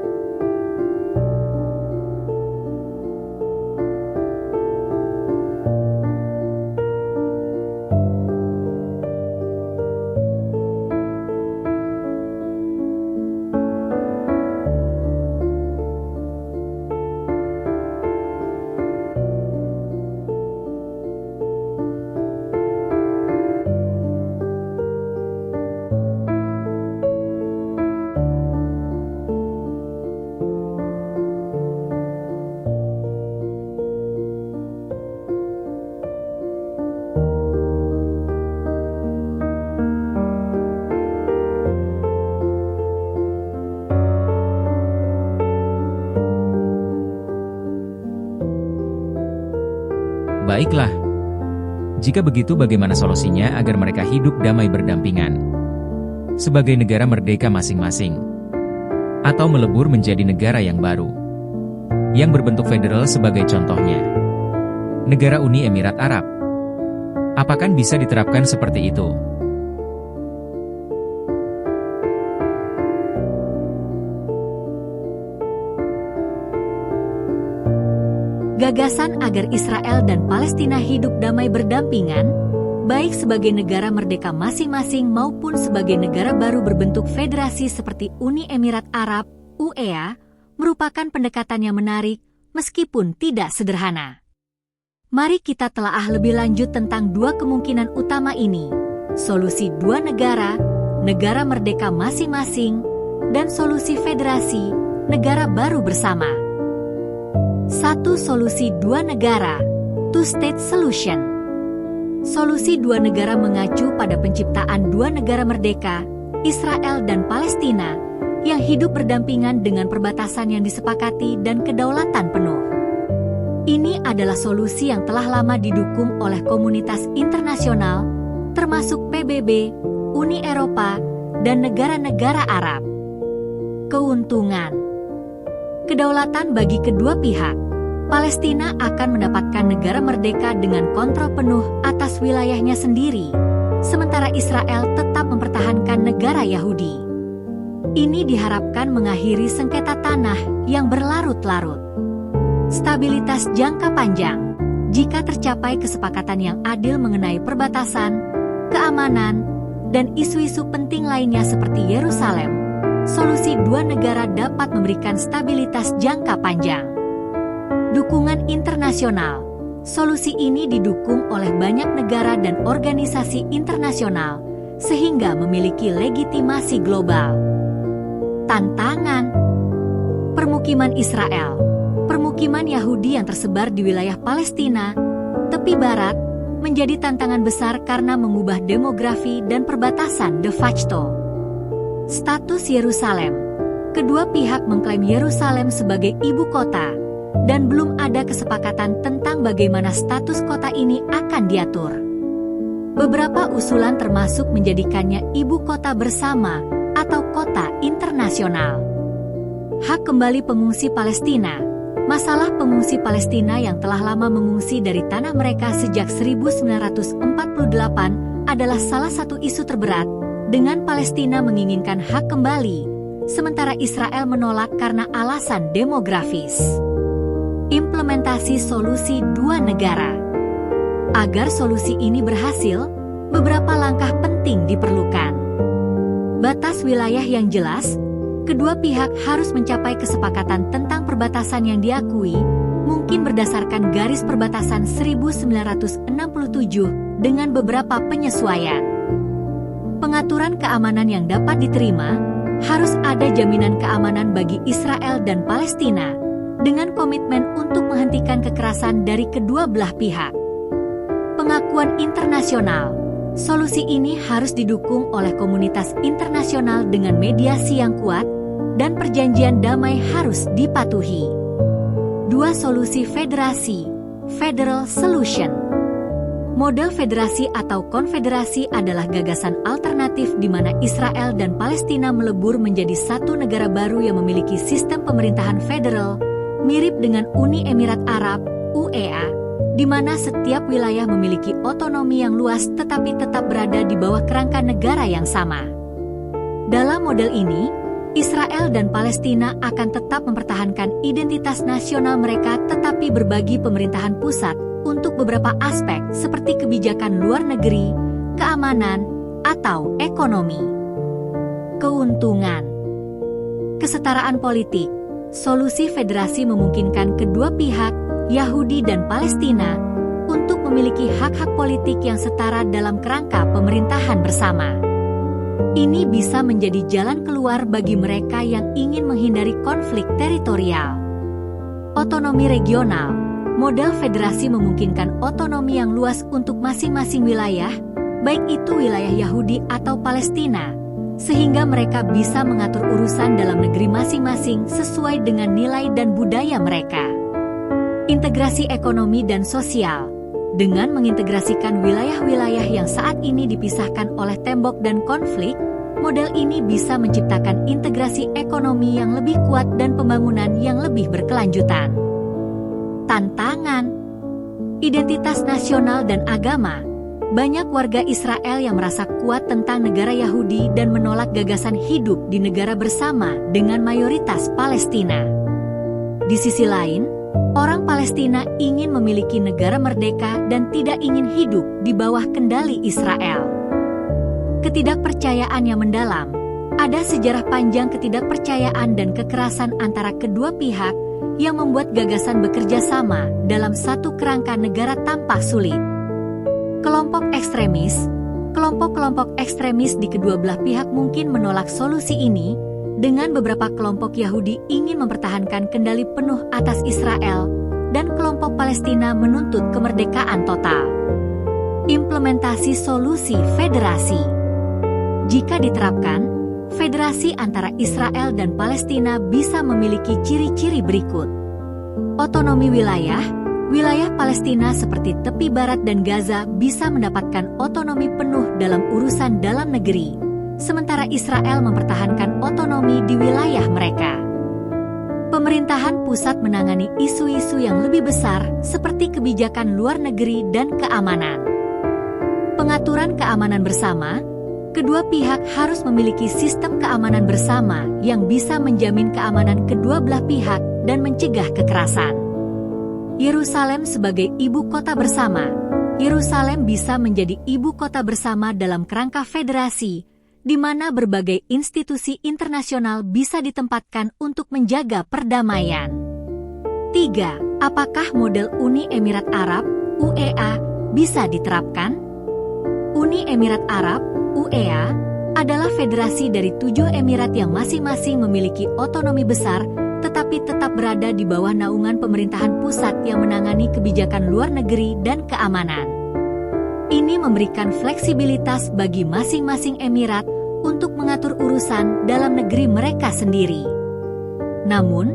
Speaker 2: Baiklah. Jika begitu bagaimana solusinya agar mereka hidup damai berdampingan? Sebagai negara merdeka masing-masing. Atau melebur menjadi negara yang baru. Yang berbentuk federal sebagai contohnya. Negara Uni Emirat Arab. Apakah bisa diterapkan seperti itu?
Speaker 1: Gagasan agar Israel dan Palestina hidup damai berdampingan, baik sebagai negara merdeka masing-masing maupun sebagai negara baru berbentuk federasi seperti Uni Emirat Arab, UEA, merupakan pendekatan yang menarik meskipun tidak sederhana. Mari kita telaah lebih lanjut tentang dua kemungkinan utama ini, solusi dua negara, negara merdeka masing-masing, dan solusi federasi, negara baru bersama. Satu solusi dua negara, two-state solution. Solusi dua negara mengacu pada penciptaan dua negara merdeka, Israel dan Palestina, yang hidup berdampingan dengan perbatasan yang disepakati dan kedaulatan penuh. Ini adalah solusi yang telah lama didukung oleh komunitas internasional, termasuk PBB, Uni Eropa, dan negara-negara Arab. Keuntungan. Kedaulatan bagi kedua pihak. Palestina akan mendapatkan negara merdeka dengan kontrol penuh atas wilayahnya sendiri, sementara Israel tetap mempertahankan negara Yahudi. Ini diharapkan mengakhiri sengketa tanah yang berlarut-larut. Stabilitas jangka panjang. Jika tercapai kesepakatan yang adil mengenai perbatasan, keamanan, dan isu-isu penting lainnya seperti Yerusalem, solusi dua negara dapat memberikan stabilitas jangka panjang. Dukungan internasional. Solusi ini didukung oleh banyak negara dan organisasi internasional, sehingga memiliki legitimasi global. Tantangan. Permukiman Israel. Permukiman Yahudi yang tersebar di wilayah Palestina, tepi barat, menjadi tantangan besar karena mengubah demografi dan perbatasan de facto. Status Yerusalem. Kedua pihak mengklaim Yerusalem sebagai ibu kota, dan belum ada kesepakatan tentang bagaimana status kota ini akan diatur. Beberapa usulan termasuk menjadikannya ibu kota bersama atau kota internasional. Hak kembali pengungsi Palestina. Masalah pengungsi Palestina yang telah lama mengungsi dari tanah mereka sejak 1948 adalah salah satu isu terberat, dengan Palestina menginginkan hak kembali, sementara Israel menolak karena alasan demografis. Implementasi solusi dua negara. Agar solusi ini berhasil, beberapa langkah penting diperlukan. Batas wilayah yang jelas. Kedua pihak harus mencapai kesepakatan tentang perbatasan yang diakui, mungkin berdasarkan garis perbatasan 1967 dengan beberapa penyesuaian. Pengaturan keamanan yang dapat diterima, harus ada jaminan keamanan bagi Israel dan Palestina, dengan komitmen untuk menghentikan kekerasan dari kedua belah pihak. Pengakuan internasional. Solusi ini harus didukung oleh komunitas internasional dengan mediasi yang kuat, dan perjanjian damai harus dipatuhi. Dua solusi federasi, Federal Solution. Model federasi atau konfederasi adalah gagasan alternatif di mana Israel dan Palestina melebur menjadi satu negara baru yang memiliki sistem pemerintahan federal, mirip dengan Uni Emirat Arab, UEA, di mana setiap wilayah memiliki otonomi yang luas tetapi tetap berada di bawah kerangka negara yang sama. Dalam model ini, Israel dan Palestina akan tetap mempertahankan identitas nasional mereka tetapi berbagi pemerintahan pusat untuk beberapa aspek seperti kebijakan luar negeri, keamanan, atau ekonomi. Keuntungan. Kesetaraan politik. Solusi federasi memungkinkan kedua pihak, Yahudi dan Palestina, untuk memiliki hak-hak politik yang setara dalam kerangka pemerintahan bersama. Ini bisa menjadi jalan keluar bagi mereka yang ingin menghindari konflik teritorial. Otonomi regional. Model federasi memungkinkan otonomi yang luas untuk masing-masing wilayah, baik itu wilayah Yahudi atau Palestina, sehingga mereka bisa mengatur urusan dalam negeri masing-masing sesuai dengan nilai dan budaya mereka. Integrasi ekonomi dan sosial. Dengan mengintegrasikan wilayah-wilayah yang saat ini dipisahkan oleh tembok dan konflik, model ini bisa menciptakan integrasi ekonomi yang lebih kuat dan pembangunan yang lebih berkelanjutan. Tantangan. Identitas nasional dan agama. Banyak warga Israel yang merasa kuat tentang negara Yahudi dan menolak gagasan hidup di negara bersama dengan mayoritas Palestina. Di sisi lain, orang Palestina ingin memiliki negara merdeka dan tidak ingin hidup di bawah kendali Israel. Ketidakpercayaan yang mendalam. Ada sejarah panjang ketidakpercayaan dan kekerasan antara kedua pihak yang membuat gagasan bekerja sama dalam satu kerangka negara tampak sulit. Kelompok ekstremis di kedua belah pihak mungkin menolak solusi ini, dengan beberapa kelompok Yahudi ingin mempertahankan kendali penuh atas Israel, dan kelompok Palestina menuntut kemerdekaan total. Implementasi solusi federasi. Jika diterapkan, federasi antara Israel dan Palestina bisa memiliki ciri-ciri berikut. Otonomi wilayah. Wilayah Palestina seperti tepi barat dan Gaza bisa mendapatkan otonomi penuh dalam urusan dalam negeri, sementara Israel mempertahankan otonomi di wilayah mereka. Pemerintahan pusat menangani isu-isu yang lebih besar seperti kebijakan luar negeri dan keamanan. Pengaturan keamanan bersama. Kedua pihak harus memiliki sistem keamanan bersama yang bisa menjamin keamanan kedua belah pihak dan mencegah kekerasan. Yerusalem sebagai ibu kota bersama. Yerusalem bisa menjadi ibu kota bersama dalam kerangka federasi, di mana berbagai institusi internasional bisa ditempatkan untuk menjaga perdamaian. 3. Apakah model Uni Emirat Arab, UEA, bisa diterapkan? Uni Emirat Arab, UEA, adalah federasi dari 7 emirat yang masing-masing memiliki otonomi besar, tetapi tetap berada di bawah naungan pemerintahan pusat yang menangani kebijakan luar negeri dan keamanan. Ini memberikan fleksibilitas bagi masing-masing emirat untuk mengatur urusan dalam negeri mereka sendiri. Namun,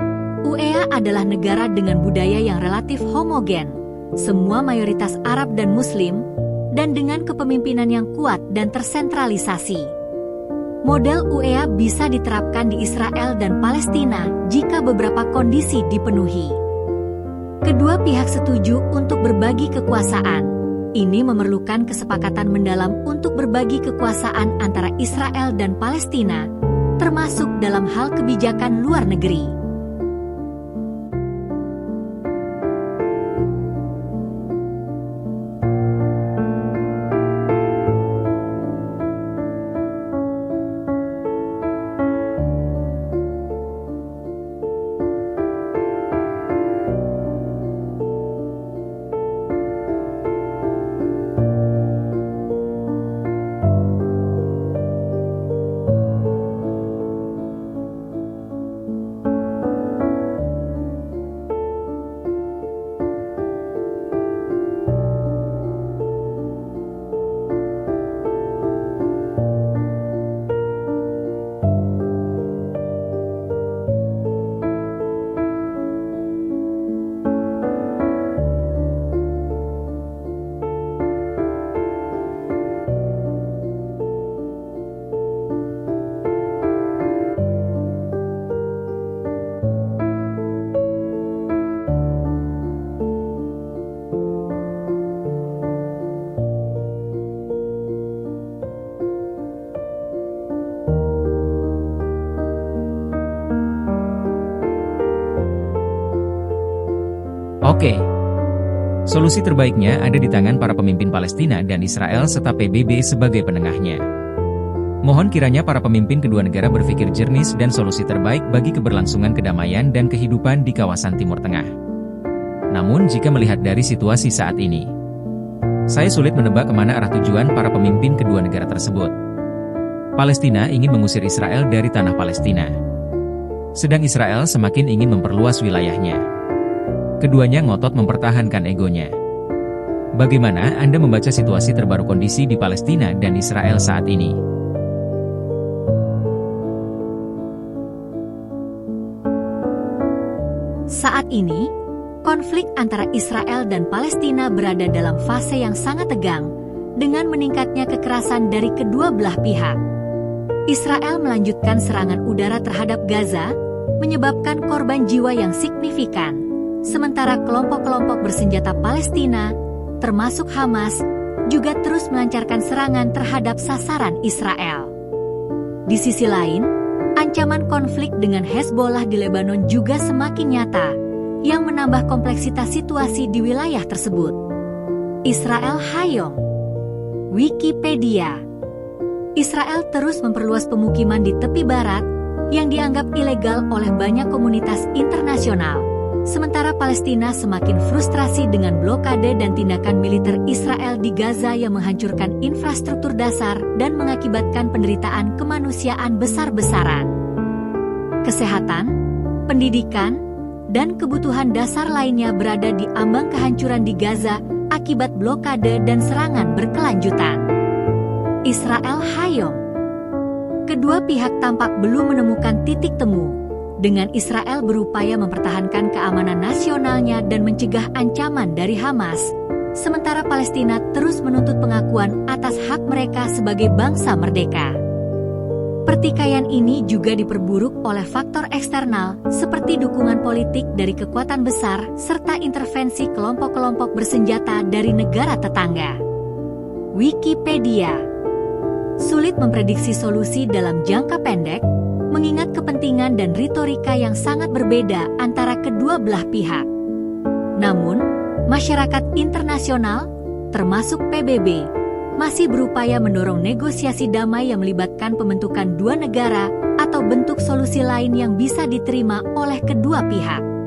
Speaker 1: UEA adalah negara dengan budaya yang relatif homogen, semua mayoritas Arab dan Muslim, dan dengan kepemimpinan yang kuat dan tersentralisasi. Model UEA bisa diterapkan di Israel dan Palestina jika beberapa kondisi dipenuhi. Kedua pihak setuju untuk berbagi kekuasaan. Ini memerlukan kesepakatan mendalam untuk berbagi kekuasaan antara Israel dan Palestina, termasuk dalam hal kebijakan luar negeri.
Speaker 2: Oke. Solusi terbaiknya ada di tangan para pemimpin Palestina dan Israel serta PBB sebagai penengahnya. Mohon kiranya para pemimpin kedua negara berpikir jernih dan solusi terbaik bagi keberlangsungan kedamaian dan kehidupan di kawasan Timur Tengah. Namun jika melihat dari situasi saat ini, saya sulit menebak kemana arah tujuan para pemimpin kedua negara tersebut. Palestina ingin mengusir Israel dari tanah Palestina, sedang Israel semakin ingin memperluas wilayahnya. Keduanya ngotot mempertahankan egonya. Bagaimana Anda membaca situasi terbaru kondisi di Palestina dan Israel saat ini?
Speaker 1: Saat ini, konflik antara Israel dan Palestina berada dalam fase yang sangat tegang, dengan meningkatnya kekerasan dari kedua belah pihak. Israel melanjutkan serangan udara terhadap Gaza, menyebabkan korban jiwa yang signifikan. Sementara kelompok-kelompok bersenjata Palestina, termasuk Hamas, juga terus melancarkan serangan terhadap sasaran Israel. Di sisi lain, ancaman konflik dengan Hezbollah di Lebanon juga semakin nyata, yang menambah kompleksitas situasi di wilayah tersebut. Israel Hayom, Wikipedia. Israel terus memperluas pemukiman di tepi barat, yang dianggap ilegal oleh banyak komunitas internasional. Sementara Palestina semakin frustrasi dengan blokade dan tindakan militer Israel di Gaza yang menghancurkan infrastruktur dasar dan mengakibatkan penderitaan kemanusiaan besar-besaran. Kesehatan, pendidikan, dan kebutuhan dasar lainnya berada di ambang kehancuran di Gaza akibat blokade dan serangan berkelanjutan. Israel hayong. Kedua pihak tampak belum menemukan titik temu, dengan Israel berupaya mempertahankan keamanan nasionalnya dan mencegah ancaman dari Hamas, sementara Palestina terus menuntut pengakuan atas hak mereka sebagai bangsa merdeka. Pertikaian ini juga diperburuk oleh faktor eksternal seperti dukungan politik dari kekuatan besar serta intervensi kelompok-kelompok bersenjata dari negara tetangga. Wikipedia. Sulit memprediksi solusi dalam jangka pendek, mengingat kepentingan dan retorika yang sangat berbeda antara kedua belah pihak. Namun, masyarakat internasional, termasuk PBB, masih berupaya mendorong negosiasi damai yang melibatkan pembentukan dua negara atau bentuk solusi lain yang bisa diterima oleh kedua pihak.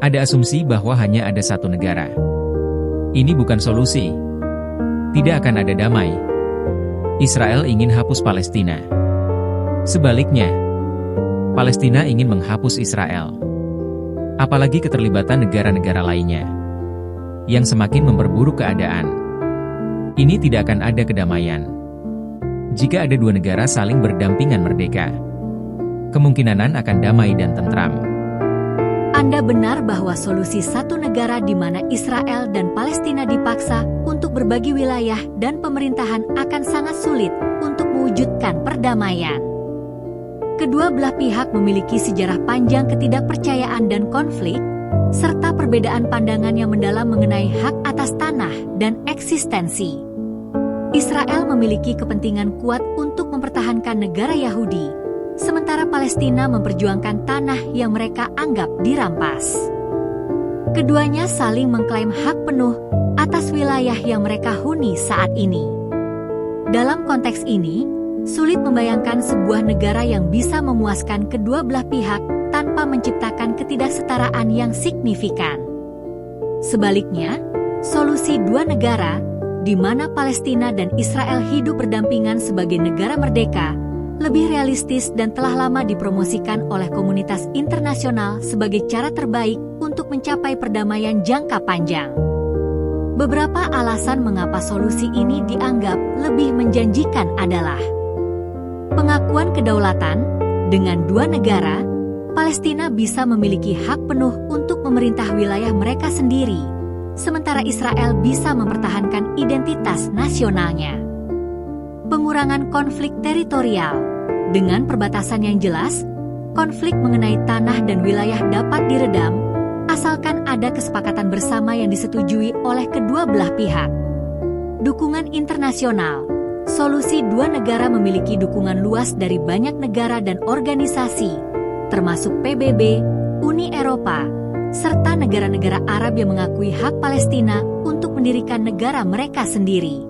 Speaker 2: Ada asumsi bahwa hanya ada satu negara. Ini bukan solusi. Tidak akan ada damai. Israel ingin hapus Palestina. Sebaliknya, Palestina ingin menghapus Israel. Apalagi keterlibatan negara-negara lainnya, yang semakin memperburuk keadaan. Ini tidak akan ada kedamaian. Jika ada dua negara saling berdampingan merdeka, kemungkinan akan damai dan tentram.
Speaker 1: Anda benar bahwa solusi satu negara di mana Israel dan Palestina dipaksa untuk berbagi wilayah dan pemerintahan akan sangat sulit untuk mewujudkan perdamaian. Kedua belah pihak memiliki sejarah panjang ketidakpercayaan dan konflik, serta perbedaan pandangan yang mendalam mengenai hak atas tanah dan eksistensi. Israel memiliki kepentingan kuat untuk mempertahankan negara Yahudi, sementara Palestina memperjuangkan tanah yang mereka anggap dirampas. Keduanya saling mengklaim hak penuh atas wilayah yang mereka huni saat ini. Dalam konteks ini, sulit membayangkan sebuah negara yang bisa memuaskan kedua belah pihak tanpa menciptakan ketidaksetaraan yang signifikan. Sebaliknya, solusi dua negara, di mana Palestina dan Israel hidup berdampingan sebagai negara merdeka, lebih realistis dan telah lama dipromosikan oleh komunitas internasional sebagai cara terbaik untuk mencapai perdamaian jangka panjang. Beberapa alasan mengapa solusi ini dianggap lebih menjanjikan adalah pengakuan kedaulatan. Dengan dua negara, Palestina bisa memiliki hak penuh untuk memerintah wilayah mereka sendiri, sementara Israel bisa mempertahankan identitas nasionalnya. Pengurangan konflik teritorial. Dengan perbatasan yang jelas, konflik mengenai tanah dan wilayah dapat diredam, asalkan ada kesepakatan bersama yang disetujui oleh kedua belah pihak. Dukungan internasional. Solusi dua negara memiliki dukungan luas dari banyak negara dan organisasi, termasuk PBB, Uni Eropa, serta negara-negara Arab yang mengakui hak Palestina untuk mendirikan negara mereka sendiri.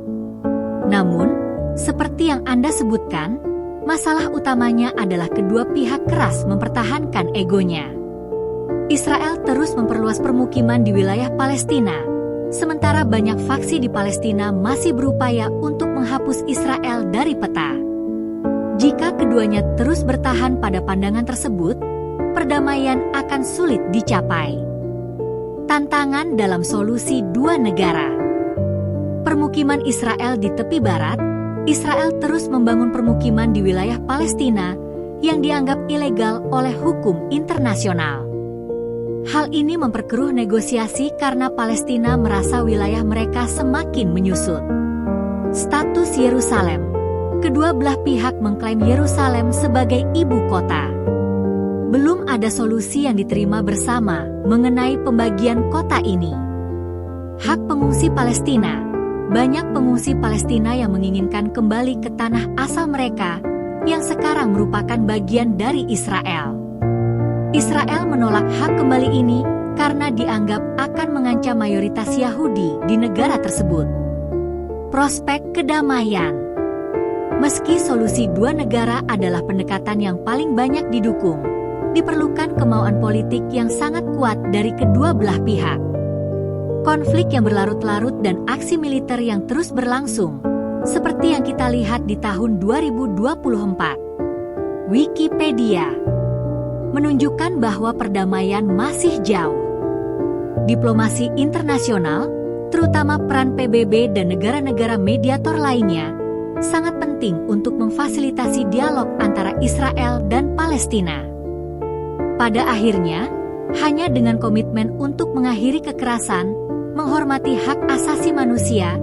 Speaker 1: Namun, seperti yang Anda sebutkan, masalah utamanya adalah kedua pihak keras mempertahankan egonya. Israel terus memperluas permukiman di wilayah Palestina, sementara banyak faksi di Palestina masih berupaya untuk menghapus Israel dari peta. Jika keduanya terus bertahan pada pandangan tersebut, perdamaian akan sulit dicapai. Tantangan dalam solusi dua negara. Permukiman Israel di tepi barat, Israel terus membangun permukiman di wilayah Palestina yang dianggap ilegal oleh hukum internasional. Hal ini memperkeruh negosiasi karena Palestina merasa wilayah mereka semakin menyusut. Status Yerusalem. Kedua belah pihak mengklaim Yerusalem sebagai ibu kota. Belum ada solusi yang diterima bersama mengenai pembagian kota ini. Hak pengungsi Palestina. Banyak pengungsi Palestina yang menginginkan kembali ke tanah asal mereka yang sekarang merupakan bagian dari Israel. Israel menolak hak kembali ini karena dianggap akan mengancam mayoritas Yahudi di negara tersebut. Prospek kedamaian. Meski solusi dua negara adalah pendekatan yang paling banyak didukung, diperlukan kemauan politik yang sangat kuat dari kedua belah pihak. Konflik yang berlarut-larut dan aksi militer yang terus berlangsung, seperti yang kita lihat di tahun 2024. Wikipedia menunjukkan bahwa perdamaian masih jauh. Diplomasi internasional, terutama peran PBB dan negara-negara mediator lainnya, sangat penting untuk memfasilitasi dialog antara Israel dan Palestina. Pada akhirnya, hanya dengan komitmen untuk mengakhiri kekerasan, menghormati hak asasi manusia,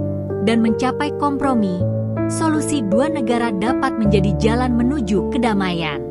Speaker 1: dan mencapai kompromi, solusi dua negara dapat menjadi jalan menuju kedamaian.